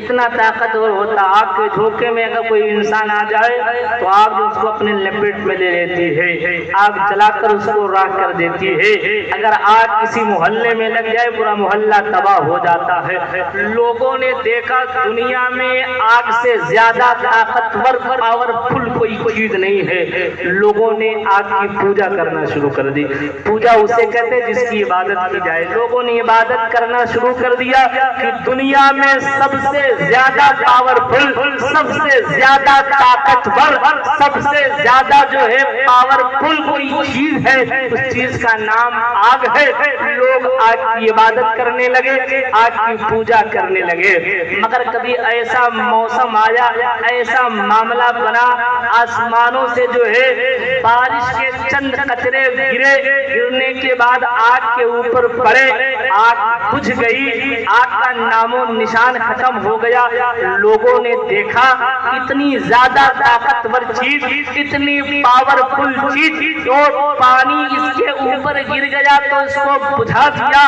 اتنا طاقتور ہوتا۔ آگ کے جھونکے میں اگر کوئی انسان آ جائے تو آگ اس کو اپنے لپیٹ میں لے لیتی ہے، آگ جلا کر اس کو راکھ کر دیتی ہے۔ اگر آگ کسی محلے میں لگ جائے پورا محلہ تباہ ہو جاتا ہے۔ لوگوں نے دیکھا دنیا میں آگ سے زیادہ طاقتور پاورفل کوئی چیز نہیں ہے، لوگوں نے آگ کی پوجا کرنا شروع کر دی۔ پوجا اسے کہتے ہیں جس کی عبادت کی جائے، لوگوں نے عبادت کرنا شروع کر دیا کہ دنیا میں سب سے زیادہ پاورفل، سب سے زیادہ طاقتور، سب سے زیادہ جو ہے پاورفل کوئی چیز ہے، اس چیز کا نام آگ ہے۔ لوگ آگ کی عبادت کرنے لگے، آگ کی پوجا کرنے لگے، مگر کبھی ایسا موسم آیا، ایسا معاملہ بنا، آسمانوں سے جو ہے بارش کے چند قطرے گرے، گرنے کے بعد آگ کے اوپر پڑے، آگ بجھ گئی، آگ کا نام و نشان ختم ہو گیا۔ لوگوں نے دیکھا اتنی زیادہ طاقتور چیز، اتنی پاورفل چیز، اور پانی اس کے اوپر گر گیا تو اس کو بجھا دیا۔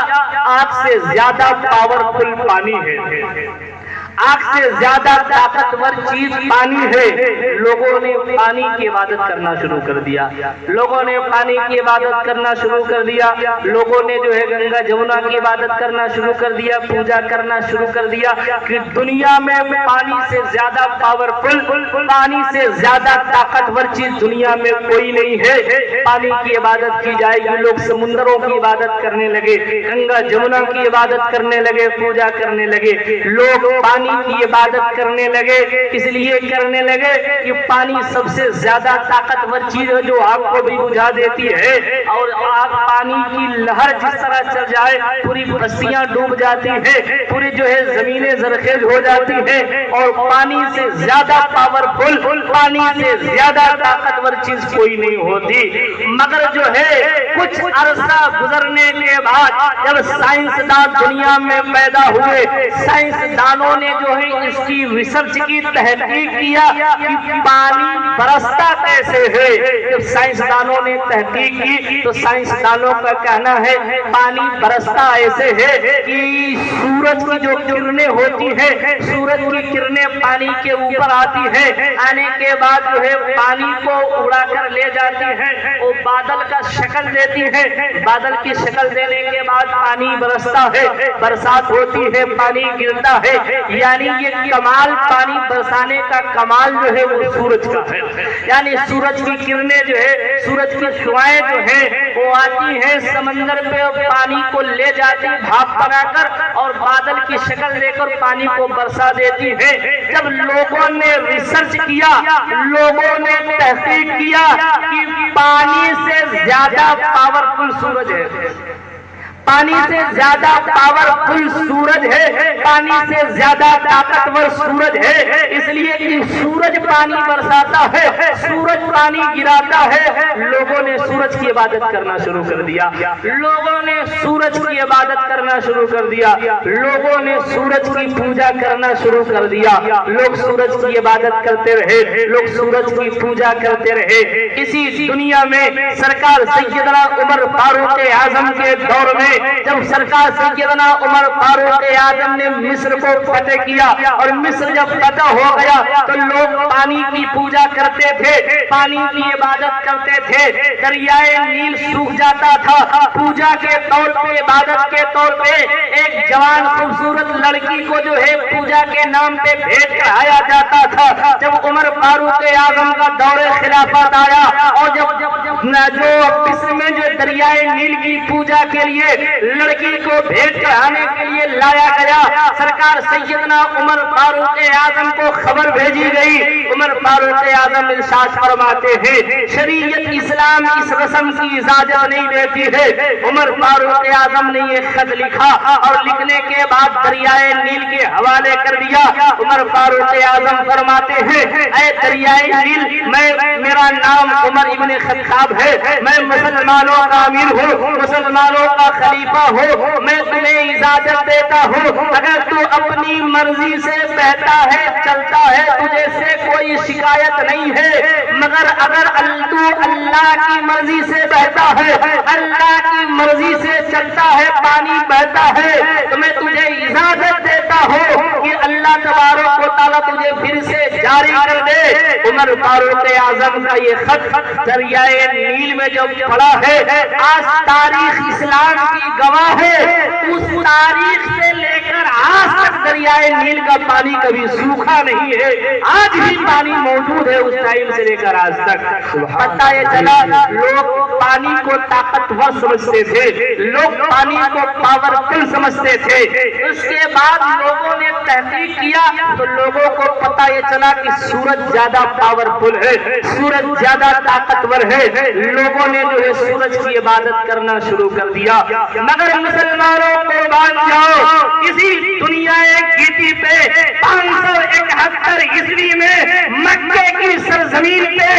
آگ سے زیادہ پاورفل پانی ہے، آگ سے زیادہ طاقتور چیز پانی ہے۔ لوگوں نے پانی کی عبادت کرنا شروع کر دیا، لوگوں نے پانی کی عبادت کرنا شروع کر دیا، لوگوں نے جو ہے گنگا جمنا کی عبادت کرنا شروع کر دیا، پوجا کرنا شروع کر دیا کہ دنیا میں پانی سے زیادہ پاورفل، پانی سے زیادہ طاقتور چیز دنیا میں کوئی نہیں ہے۔ پانی کی عبادت کی جائے گی، لوگ سمندروں کی عبادت کرنے لگے، گنگا جمنا کی عبادت کرنے لگے، پوجا کرنے لگے، لوگ پانی کی عبادت کرنے لگے، اس لیے کرنے لگے کہ پانی سب سے زیادہ طاقتور چیز ہے جو آگ کو بھی بجھا دیتی ہے، اور آگ پانی کی لہر جس طرح چل جائے پوری بستیاں ڈوب جاتی ہیں، پوری جو ہے زمینیں زرخیز ہو جاتی ہیں، اور پانی سے زیادہ پاورفل، پانی سے زیادہ طاقتور چیز کوئی نہیں ہوتی۔ مگر جو ہے کچھ عرصہ گزرنے کے بعد جب سائنسدان دنیا میں پیدا ہوئے، سائنسدانوں نے جو ہے اس کی ریسرچ کی، تحقیق کیا کہ پانی برستا کیسے ہے۔ جب سائنسدانوں نے تحقیق کی تو سائنسدانوں کا کہنا ہے پانی برستا ایسے ہے کہ سورج کی جو کرنیں ہوتی ہیں، سورج کی کرنیں پانی کے اوپر آتی ہیں، آنے کے بعد جو ہے پانی کو اڑا کر لے جاتی ہیں، وہ بادل کا شکل دیتی ہے، بادل کی شکل دینے کے بعد پانی برستا ہے، برسات ہوتی ہے، پانی گرتا ہے۔ یعنی یہ کمال پانی برسانے کا کمال جو ہے وہ سورج کا ہے، یعنی سورج کی کرنیں جو ہے، سورج کی شعائیں جو ہیں وہ آتی ہیں سمندر پہ اور پانی کو لے جاتی بھاپ بنا کر، اور بادل کی شکل دے کر پانی کو برسا دیتی ہے۔ جب لوگوں نے ریسرچ کیا، لوگوں نے تحقیق کیا کہ پانی سے زیادہ پاورفل سورج ہے، پانی سے زیادہ پاورفل سورج ہے، پانی سے زیادہ طاقتور سورج ہے، اس لیے کہ سورج پانی برساتا ہے، سورج پانی گراتا ہے۔ لوگوں نے سورج کی عبادت کرنا شروع کر دیا، لوگوں نے سورج کی عبادت کرنا شروع کر دیا، لوگوں نے سورج کی پوجا کرنا شروع کر دیا، لوگ سورج کی عبادت کرتے رہے، لوگ سورج کی پوجا کرتے رہے۔ اسی دنیا میں سرکار سیدنا عمر فاروق اعظم کے دور میں جب سرکار سیدنا عمر فاروق اعظم نے مصر کو فتح کیا اور مصر جب فتح ہو گیا تو لوگ پانی کی پوجا کرتے تھے، پانی کی عبادت کرتے تھے، دریائے نیل سوکھ جاتا تھا، پوجا کے طور پہ عبادت کے طور پہ ایک جوان خوبصورت لڑکی کو جو ہے پوجا کے نام پہ بھیٹ چڑھایا جاتا تھا۔ جب عمر فاروق اعظم کا دور خلافت آیا اور جب جو مصر میں جو دریائے نیل کی پوجا کے لیے لڑکی کو بھیٹ چڑھانے کے لیے لایا گیا، سرکار سیدنا عمر فاروق اعظم کو خبر بھیجی گئی۔ عمر فاروق اعظم ارشاد فرماتے ہیں شریعت اسلام اس رسم کی اجازت نہیں دیتی ہے۔ عمر فاروق اعظم نے یہ خط لکھا اور لکھنے کے بعد دریائے نیل کے حوالے کر دیا۔ عمر فاروق اعظم فرماتے ہیں اے دریائے نیل، میرا نام عمر ابن خطاب ہے، میں مسلمانوں کا امیر ہوں، مسلمانوں کا خلیفہ ہوں، میں تمہیں اجازت دیتا ہوں اگر تو اپنی مرضی سے بہتا ہے چلتا ہے تجھے سے کوئی شکایت نہیں ہے، مگر اگر تو اللہ کی مرضی سے بہتا ہے، اللہ کی مرضی سے چلتا ہے، پانی بہتا ہے تو میں تجھے اجازت دیتا ہوں کہ اللہ تبارک و تعالیٰ تجھے پھر سے جاری کر دے۔ عمر فاروق اعظم کا یہ خط دریائے نیل میں جو پڑا ہے آج تاریخ اسلام کی گواہ ہے، اس تاریخ سے لے کر آج تک دریائے نیل کا پانی کبھی سوکھا نہیں ہے، آج بھی پانی موجود ہے اس ٹائم سے لے کر آج تک۔ پتہ یہ چلا لوگ پانی کو طاقتور سمجھتے تھے، لوگ پانی کو پاورفل سمجھتے تھے، اس کے بعد لوگوں نے تحقیق کیا تو لوگوں کو پتہ یہ چلا کہ سورج زیادہ پاورفل ہے، سورج زیادہ طاقتور ہے، لوگوں نے جو ہے سورج کی عبادت کرنا شروع کر دیا۔ مگر مسلمانوں کو مان جاؤ اسی دنیا گیتی پہ 571 عیسوی میں مکے کی سرزمین پہ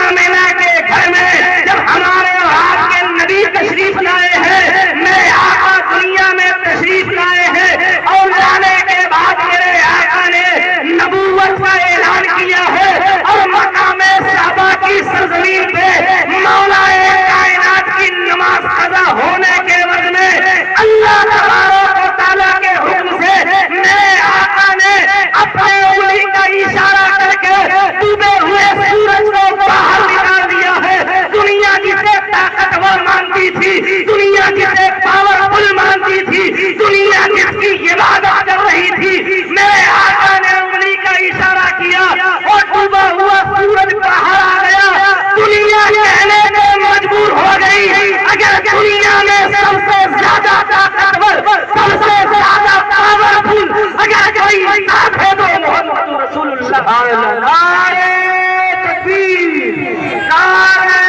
آمینہ کے گھر میں جب ہمارے آپ کے نبی تشریف لائے ہیں، میرے آقا دنیا میں تشریف لائے ہیں اور لانے کے بعد میرے آقا نے نبوت کا اعلان کیا ہے اور مقام صحابہ کی سرزمین پہ مولا کائنات کی نماز قضا ہونے کے وقت میں اللہ تبارک و تعالیٰ کے حکم سے میرے آقا نے اپنے انگلی کا اشارہ کر کے ڈوبے ہوئے سورج کو باہر نکال دیا ہے۔ دنیا جسے طاقتور مانتی تھی، دنیا جسے پاورفل مانتی تھی، دنیا جس کی عبادت کر رہی تھی، میرے آقا نے انگلی کا اشارہ کیا اور ڈوبا ہوا سورج باہر آ گیا۔ دنیا کہنے میں مجبور ہو گئی اگر دنیا میں سب سے زیادہ طاقتور، سب سے زیادہ پاورفل اگر کوئی ذات ہے تو محمد رسول اللہ۔ نعرہ تکبیر، نعرہ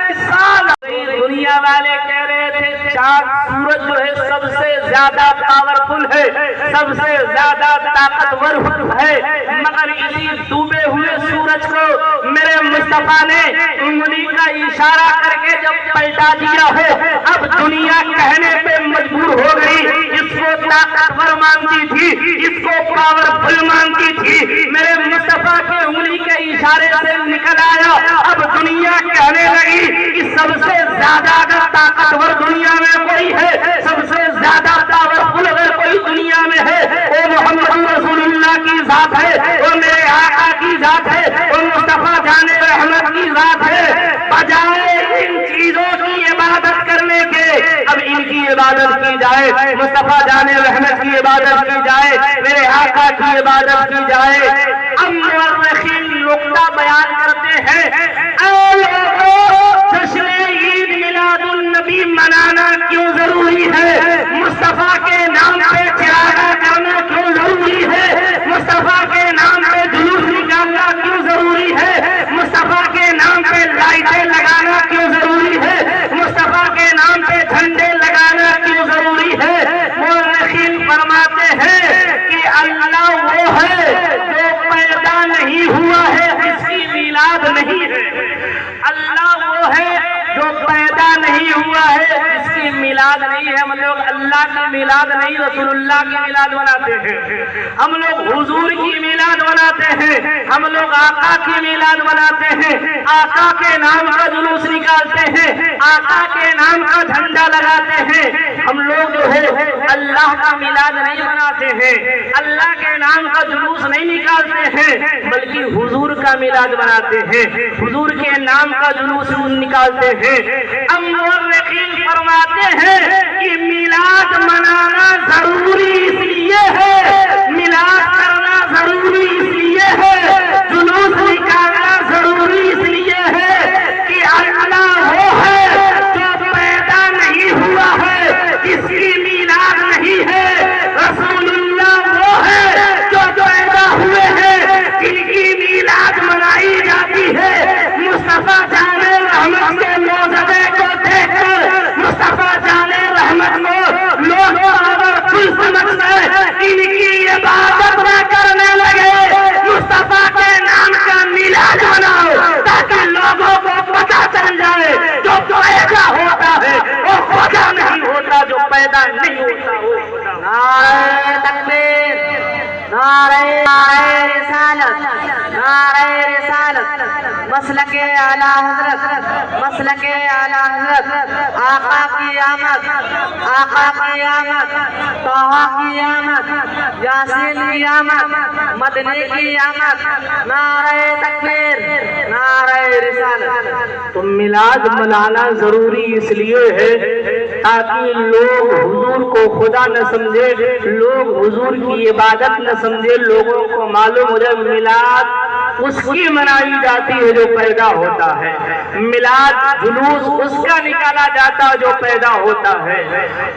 رسالت۔ دنیا والے کہہ رہے تھے چاند سورج جو ہے سب سے زیادہ پاورفل ہے، سب سے زیادہ طاقتور ہے، مگر اسی ڈوبے ہوئے سورج کو میرے مصطفیٰ نے انگلی کا اشارہ کر کے جب پلٹا دیا ہے، اب دنیا کہنے پہ مجبور ہو گئی اس کو طاقتور مانتی تھی، اس کو پاورفل مانتی تھی، میرے مصطفیٰ کے انگلی کے اشارے سے نکل آیا، اب دنیا کہنے لگی کہ سب سے زیادہ اگر طاقتور دنیا میں کوئی ہے، سب سے زیادہ پاورفل اگر کوئی دنیا میں ہے، وہ محمد رسول اللہ کی ذات ہے، وہ میرے آقا کی ذات ہے، وہ مصطفیٰ جان رحمت کی ذات ہے۔ بجائے ان چیزوں کی عبادت کرنے کے اب ان کی عبادت کی جائے، مصطفیٰ جان رحمت کی عبادت کی جائے، میرے آقا کی عبادت کی جائے۔ اب مورخین نقطہ بیان کرتے ہیں اے لوگوں جشن عید میلاد النبی منانا کیوں ضروری ہے؟ مصطفیٰ کے نام پہ چراغاں کرنا کیوں ضروری ہے؟ مصطفیٰ کے نام پہ جلوس نکالنا کیوں ضروری ہے؟ مصطفیٰ کے نام پہ لائٹیں لگانا کیوں ضروری ہے؟ مصطفیٰ کے نام پہ جھنڈے لگانا کیوں ضروری کی میلاد نہیں رسول اللہ کی میلاد مناتے ہیں، ہم لوگ حضور کی میلاد مناتے ہیں، ہم لوگ آقا کی میلاد مناتے ہیں، آقا کے نام کا جلوس نکالتے ہیں، آقا کے نام کا جھنڈا لگاتے ہیں۔ ہم لوگ جو ہے اللہ کا میلاد نہیں مناتے ہیں، اللہ کے نام کا جلوس نہیں نکالتے ہیں، بلکہ حضور کا میلاد مناتے ہیں، حضور کے نام کا جلوس نکالتے ہیں۔ مورخین فرماتے ہیں کہ میلاد منانا ضروری اس لیے ہے، میلاد کرنا ضروری اس لیے ہے، جلوس نکالنا ضروری اس لیے ہے کہ اللہ وہ ہے جو پیدا نہیں ہوا ہے، جس کی میلاد نہیں ہے، رسول اللہ وہ ہے جو پیدا ہوئے ہیں، جن کی میلاد منائی جاتی ہے۔ مصطفیٰ جان رحمت کے موجودے کو دیکھ کر مصطفیٰ جان رحمت کو لوگ اگر کل سمجھ گئے ان کی عبادت نہ کرنے لگے، مصطفیٰ کے نام کا میلاد مناؤ تاکہ لوگوں کو پتہ چل جائے جو پیدا ہوتا ہے وہ خدا نہیں ہوتا، جو پیدا نہیں ہوتا وہ خدا۔ نعرہ تکبیر، نعرہ رسالت، نعرہ رسالت، مسلک اعلیٰ حضرت، مسلک اعلیٰ حضرت، آقا کی آمد، آقا کی آمد، طه کی آمد، یاسین کی آمد، مدنی کی آمد، نعرہ تکبیر، نعرہ رسالت۔ تو میلاد منانا ضروری اس لیے ہے تاکہ لوگ حضور کو خدا نہ سمجھے، لوگ حضور کی عبادت نہ سمجھے، لوگوں کو معلوم ہو جائے میلاد اس کی منائی جاتی ہے جو پیدا ہوتا ہے، میلاد جلوس اس کا نکالا جاتا ہے جو پیدا ہوتا ہے۔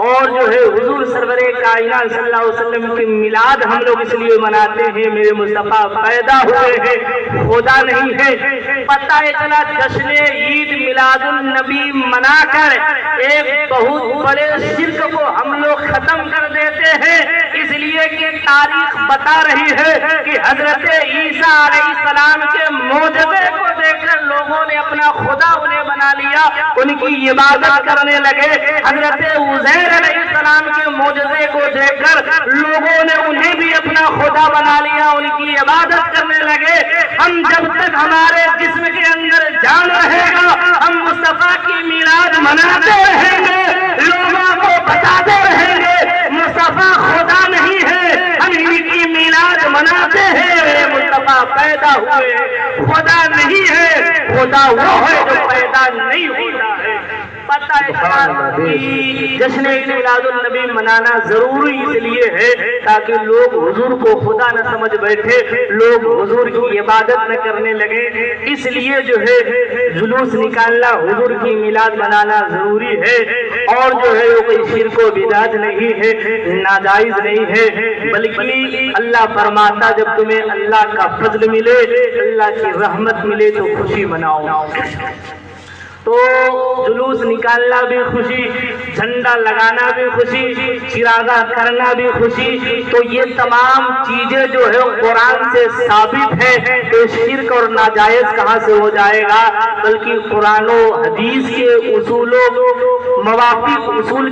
اور جو ہے حضور سرور کائنات صلی اللہ علیہ وسلم کی میلاد ہم لوگ اس لیے مناتے ہیں، میرے مصطفیٰ پیدا ہوئے ہیں، خدا نہیں ہے۔ پتہ چلا جشن عید میلاد النبی منا کر ایک بہت بڑے شرک کو ہم لوگ ختم کر دیتے ہیں، اس لیے کہ تاریخ بتا رہی ہے کہ حضرت عیسیٰ علیہ السلام کے معجزے کو دیکھ کر لوگوں نے اپنا خدا انہیں بنا لیا، ان کی عبادت کرنے لگے۔ حضرت عزیر علیہ السلام کے معجزے کو دیکھ کر لوگوں نے انہیں بھی اپنا خدا بنا لیا، ان کی عبادت کرنے لگے۔ ہم جب تک ہمارے جسم کے اندر جان رہے گا ہم مصطفیٰ کی میلاد مناتے رہیں گے، لوگوں کو بتاتے رہیں گے مصطفیٰ خدا نہیں ہے، ہم ان کی میلاد مناتے ہیں، مصطفیٰ پیدا ہوئے، خدا نہیں ہے، خدا وہ ہے جو پیدا نہیں ہوتا ہے۔ پتہ ہے جشن میلاد النبی منانا ضروری اس لیے ہے تاکہ لوگ حضور کو خدا نہ سمجھ بیٹھے، لوگ حضور کی عبادت نہ کرنے لگے، اس لیے جو ہے جلوس نکالنا، حضور کی میلاد منانا ضروری ہے۔ اور جو ہے وہ کوئی شرک و بدعت نہیں ہے، ناجائز نہیں ہے، بلکہ اللہ فرماتا جب تمہیں اللہ کا فضل ملے، اللہ کی رحمت ملے تو خوشی مناؤ۔ تو جلوس نکالنا بھی خوشی، جھنڈا لگانا بھی خوشی، چراغا کرنا بھی خوشی، تو یہ تمام چیزیں جو ہے قرآن سے ثابت ہے کہ شرک اور ناجائز کہاں سے ہو جائے گا، بلکہ قرآن و حدیث کے اصول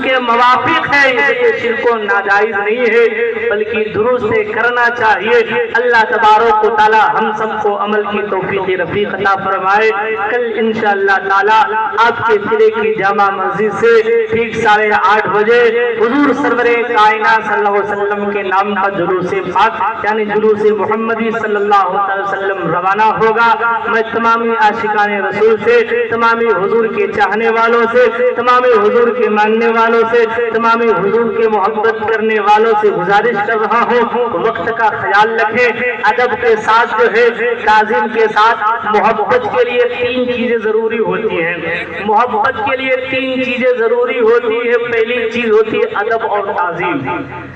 کے موافق ہے، یہ شرک و ناجائز نہیں ہے بلکہ درست کرنا چاہیے۔ اللہ تبارک و تعالی ہم سب کو عمل کی توفیق رفیق عطا فرمائے۔ کل انشاءاللہ تعالی آپ کے ضلع کی جامع مسجد سے ٹھیک 8:30 بجے حضور سرور کائنات صلی اللہ علیہ وسلم کے نام کا جلوس پاک یعنی جلوس محمدی صلی اللہ علیہ وسلم روانہ ہوگا۔ میں تمامی عاشقان رسول سے، تمامی حضور کے چاہنے والوں سے، تمامی حضور کے ماننے والوں سے، تمامی حضور کے محبت کرنے والوں سے گزارش کر رہا ہوں وقت کا خیال رکھیں، ادب کے ساتھ جو ہے تعظیم کے ساتھ۔ محبت کے لیے 3 چیزیں ضروری ہوتی ہیں، محبت کے لیے 3 چیزیں ضروری ہوتی ہے۔ پہلی چیز ہوتی ہے ادب اور تعظیم،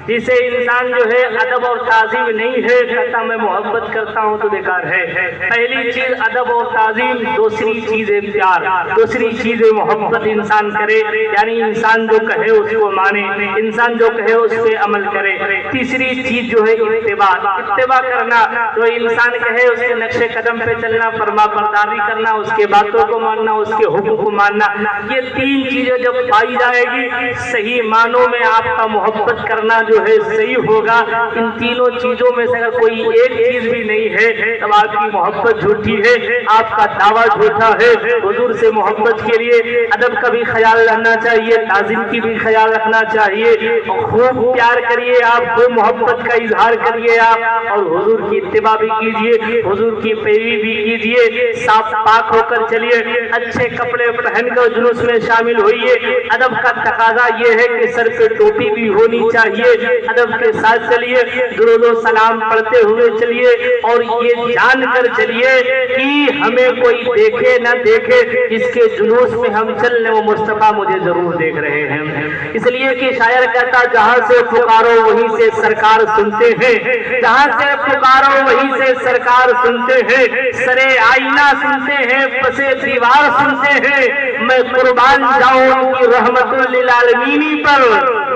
جسے انسان جو ہے ادب اور تعظیم نہیں ہے کہتا میں محبت کرتا ہوں تو بیکار ہے۔ پہلی چیز ادب اور تعظیم، دوسری چیز ہے پیار، دوسری چیز ہے محبت انسان کرے، یعنی انسان جو کہے اس کو مانے، انسان جو کہے اس پہ عمل کرے۔ تیسری چیز جو ہے اتباع کرنا، جو انسان کہے اس کے نقش قدم پہ چلنا، فرما برداری کرنا، اس کے باتوں کو ماننا، اس کے کے حکم کو ماننا، یہ تین چیزیں جب پائی جائے گی صحیح معنوں میں آپ کا محبت کرنا جو ہے صحیح ہوگا۔ ان تینوں چیزوں میں سے اگر کوئی ایک چیز بھی نہیں ہے تب آپ کی محبت جھوٹی ہے، آپ کا دعویٰ جھوٹا ہے۔ حضور سے محبت کے لیے ادب کا بھی خیال رکھنا چاہیے، تعظیم کی بھی خیال رکھنا چاہیے، خوب پیار کریے آپ، خوب محبت کا اظہار کریے آپ، اور حضور کی اتباع بھی کیجیے، حضور کی پیروی بھی کیجیے، صاف پاک ہو کر چلیے، اچھے کپڑے پہن کر جلوس میں شامل ہوئیے۔ ادب کا تقاضا یہ ہے کہ سر پہ ٹوپی بھی ہونی چاہیے، ادب کے ساتھ چلیے، درود و سلام پڑھتے ہوئے چلیے، اور یہ جان کر چلیے کہ ہمیں کوئی دیکھے نہ دیکھے، اس کے جلوس میں ہم چلنے وہ مصطفیٰ مجھے ضرور دیکھ رہے ہیں۔ اس لیے کہ شاعر کہتا جہاں سے پکارو وہیں سے سرکار سنتے ہیں، جہاں سے پکارو وہیں سے سرکار سنتے ہیں، سرے آئینہ سنتے ہیں، پسے دیوار سنتے ہیں، میں قربان جاؤں ان کی رحمت للعالمین پر،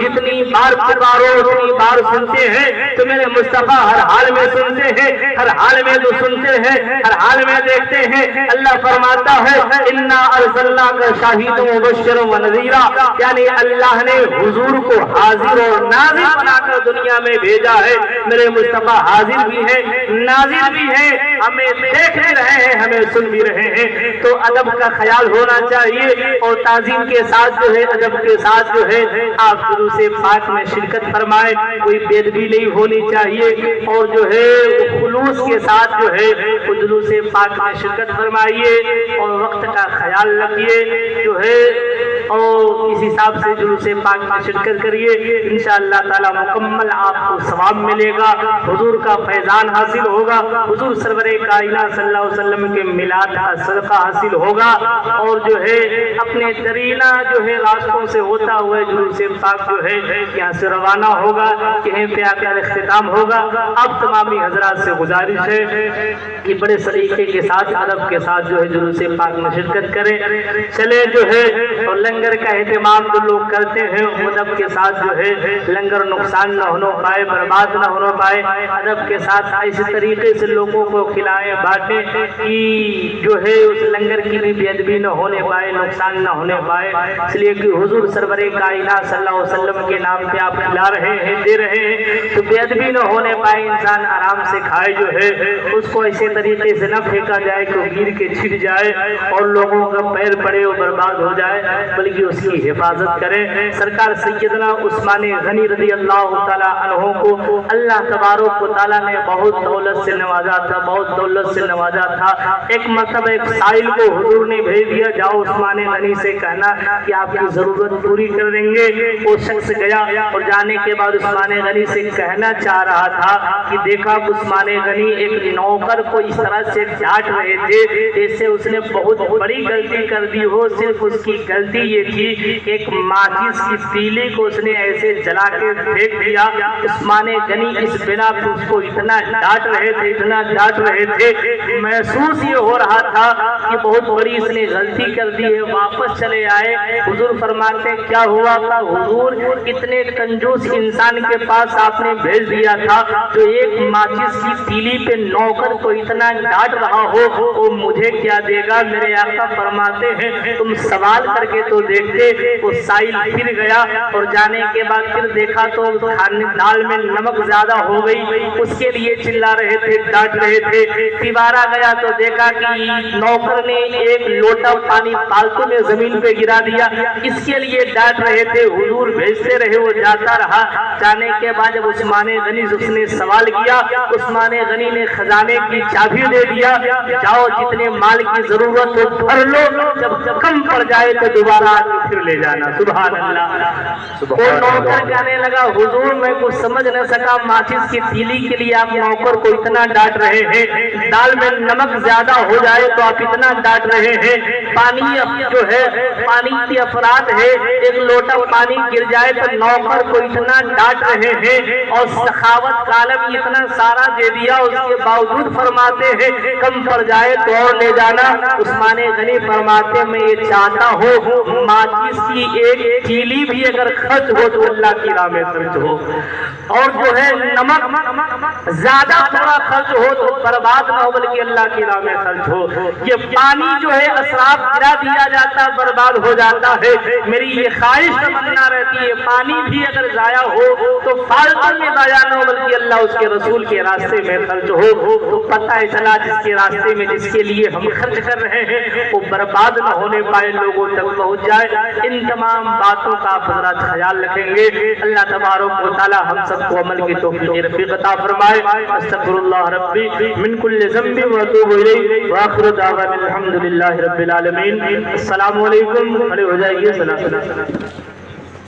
جتنی بار پکارو اتنی بار سنتے ہیں۔ تو میرے مصطفیٰ ہر حال میں سنتے ہیں، ہر حال میں جو سنتے ہیں، ہر حال میں دیکھتے ہیں۔ اللہ فرماتا ہے انا ارسلناک شاہدا ومبشرا ونذیرا، یعنی اللہ نے حضور کو حاضر اور ناظر بنا کر دنیا میں بھیجا ہے۔ میرے مصطفیٰ حاضر بھی ہیں، ناظر بھی ہیں، ہمیں دیکھ بھی رہے ہیں، ہمیں سن بھی رہے ہیں۔ تو ادب کا خیال ہونا چاہیے، اور تعظیم کے ساتھ جو ہے، ادب کے ساتھ جو ہے آپ جلوس پاک میں شرکت فرمائیں، کوئی بے ادبی نہیں ہونی چاہیے، اور جو ہے خلوص کے ساتھ جو ہے جلوس پاک میں شرکت فرمائیے، اور وقت کا خیال رکھیے جو ہے، اور اس حساب سے جلوس پاک میں شرکت کریے، انشاءاللہ تعالی مکمل آپ کو ثواب ملے گا، حضور کا فیضان حاصل ہوگا، حضور سرور کائنات صلی اللہ علیہ وسلم کے میلاد کا صدقہ حاصل ہوگا، اور جو ہے اپنے درینہ جو ہے راستوں سے ہوتا ہوا جلوس پاک جو ہے یہاں سے روانہ ہوگا، یہیں پہ آ کر اختتام ہوگا۔ اب تمامی حضرات سے گزارش ہے کہ بڑے سلیقے کے ساتھ، ادب کے ساتھ جو ہے جلوس پاک میں شرکت کریں، چلے جو ہے، اور لنگر کا اہتمام جو لوگ کرتے ہیں ادب کے ساتھ جو ہے لنگر نقصان نہ ہونے پائے، برباد نہ ہونے پائے، ادب کے ساتھ اسی طریقے سے لوگوں کو کھلائیں بانٹیں کہ جو ہے اس لنگر کی بھی بے ادبی نہ ہونے پائے، نقصان نہ ہونے پائے، اس لیے کہ حضور سرور کائنات صلی اللہ علیہ وسلم کے نام پہ آپ کھلا رہے ہیں، دے رہے ہیں، تو بے ادبی نہ ہونے پائے، انسان آرام سے کھائے جو ہے، اس کو ایسے طریقے سے نہ پھینکا جائے کہ وہ گر کے چھٹ جائے اور لوگوں کا پیر پڑے اور برباد ہو جائے، بلکہ اس کی حفاظت کریں۔ سرکار سیدنا عثمان غنی رضی اللہ تعالیٰ عنہ کو اللہ تبارک و تعالیٰ نے بہت دولت سے نوازا تھا، بہت دولت سے نوازا تھا۔ ایک مرتبہ ایک سائل کو حضور نے بھیج دیا، جاؤ عثمان غنی سے کہنا کہ آپ کی ضرورت پوری کر دیں گے۔ وہ شخص گیا، اور جانے کے بعد عثمان غنی سے کہنا چاہ رہا تھا کہ دیکھا عثمان غنی ایک نوکر کو اس طرح سے ڈانٹ رہے تھے جیسے اس نے بہت بڑی غلطی کر دی ہو۔ صرف اس کی غلطی یہ تھی ایک ماچس کی تیلی کو اس نے ایسے جلا کے پھینک دیا۔ عثمان غنی اس بنا پہ اس کو اتنا ڈانٹ رہے تھے، اتنا ڈانٹ رہے تھے، محسوس یہ ہو رہا تھا کہ بہت بڑی اس نے غلطی کر دی ہے۔ واپس چلے آئے، حضور فرماتے کیا ہوا تھا؟ حضور اتنے کنجوس انسان کے پاس آپ نے بھیج دیا تھا جو ایک ماچس کی تیلی پہ نوکر کو اتنا ڈانٹ رہا ہو، وہ مجھے کیا دے گا؟ میرے آقا فرماتے ہیں تم سوال کر کے تو دیکھتے۔ وہ سائل پھر گیا، اور جانے کے بعد پھر دیکھا تو دال میں نمک زیادہ ہو گئی، اس کے لیے چلا رہے تھے، ڈانٹ رہے تھے۔ دوبارہ گیا تو دیکھا کہ نوکر نے ایک لوٹا پانی پالتو میں زمین پہ گرا دیا، اس کے لیے ڈانٹ رہے تھے۔ حضور بھیجتے رہے، وہ جاتا رہا۔ جانے کے بعد جب عثمان غنی اس نے سوال کیا، عثمان غنی نے خزانے کی چابی دے دیا، جاؤ جتنے مال کی ضرورت ہو بھر لو، جب کم پڑ جائے تو دوبارہ پھر لے جانا۔ سبحان اللہ۔ وہ نوکر کہنے لگا حضور میں کچھ سمجھ نہ سکا، ماچس کی تیلی کے لیے آپ نوکر کو اتنا ڈانٹ رہے ہیں، دال میں نمک زیادہ ہو جائے تو آپ اتنا ڈانٹ رہے ہیں، پانی جو ہے پانی کی افراد ہے، ایک لوٹا پانی گر جائے تو نوکر کو اتنا ڈانٹ رہے ہیں، اور سخاوت کا عالم اتنا سارا دے دیا، اس کے باوجود فرماتے ہیں کم پڑ جائے تو اور لے جانا۔ عثمان غنی فرماتے میں یہ چاہتا ہوں ماچس کی ایک تیلی بھی اگر خرچ ہو تو اللہ کی راہ میں خرچ ہو، اور جو ہے نمک زیادہ تھوڑا خرچ ہو تو برباد نہ ہو بلکہ اللہ کی راہ میں خرچ ہو۔ یہ پانی جو ہے اسراف گرا دیا جاتا ہے، برباد ہو جاتا ہے۔ میری یہ خواہش تمنا رہتی ہے پانی بھی اگر ضائع ہو تو فالتو میں ضائع نہ ہو بلکہ اللہ اس کے رسول کے راستے میں خرچ ہو، تو پتہ چلا جس کے راستے میں جس کے لیے ہم خرچ کر رہے ہیں وہ برباد نہ ہونے پائے، لوگوں تک پہنچ جائے۔ ان تمام باتوں کا آپ حضرات خیال رکھیں گے۔ اللہ تبارک و تعالی ہم سب کو عمل کی توفیق رفیق عطا فرمائے۔ استغفر اللہ ربی من کل ذنب واتوب الیہ واخر دعوانا الحمد للہ رب العالمین۔ السلام علیکم، کھڑے ہو جائیے، سلام۔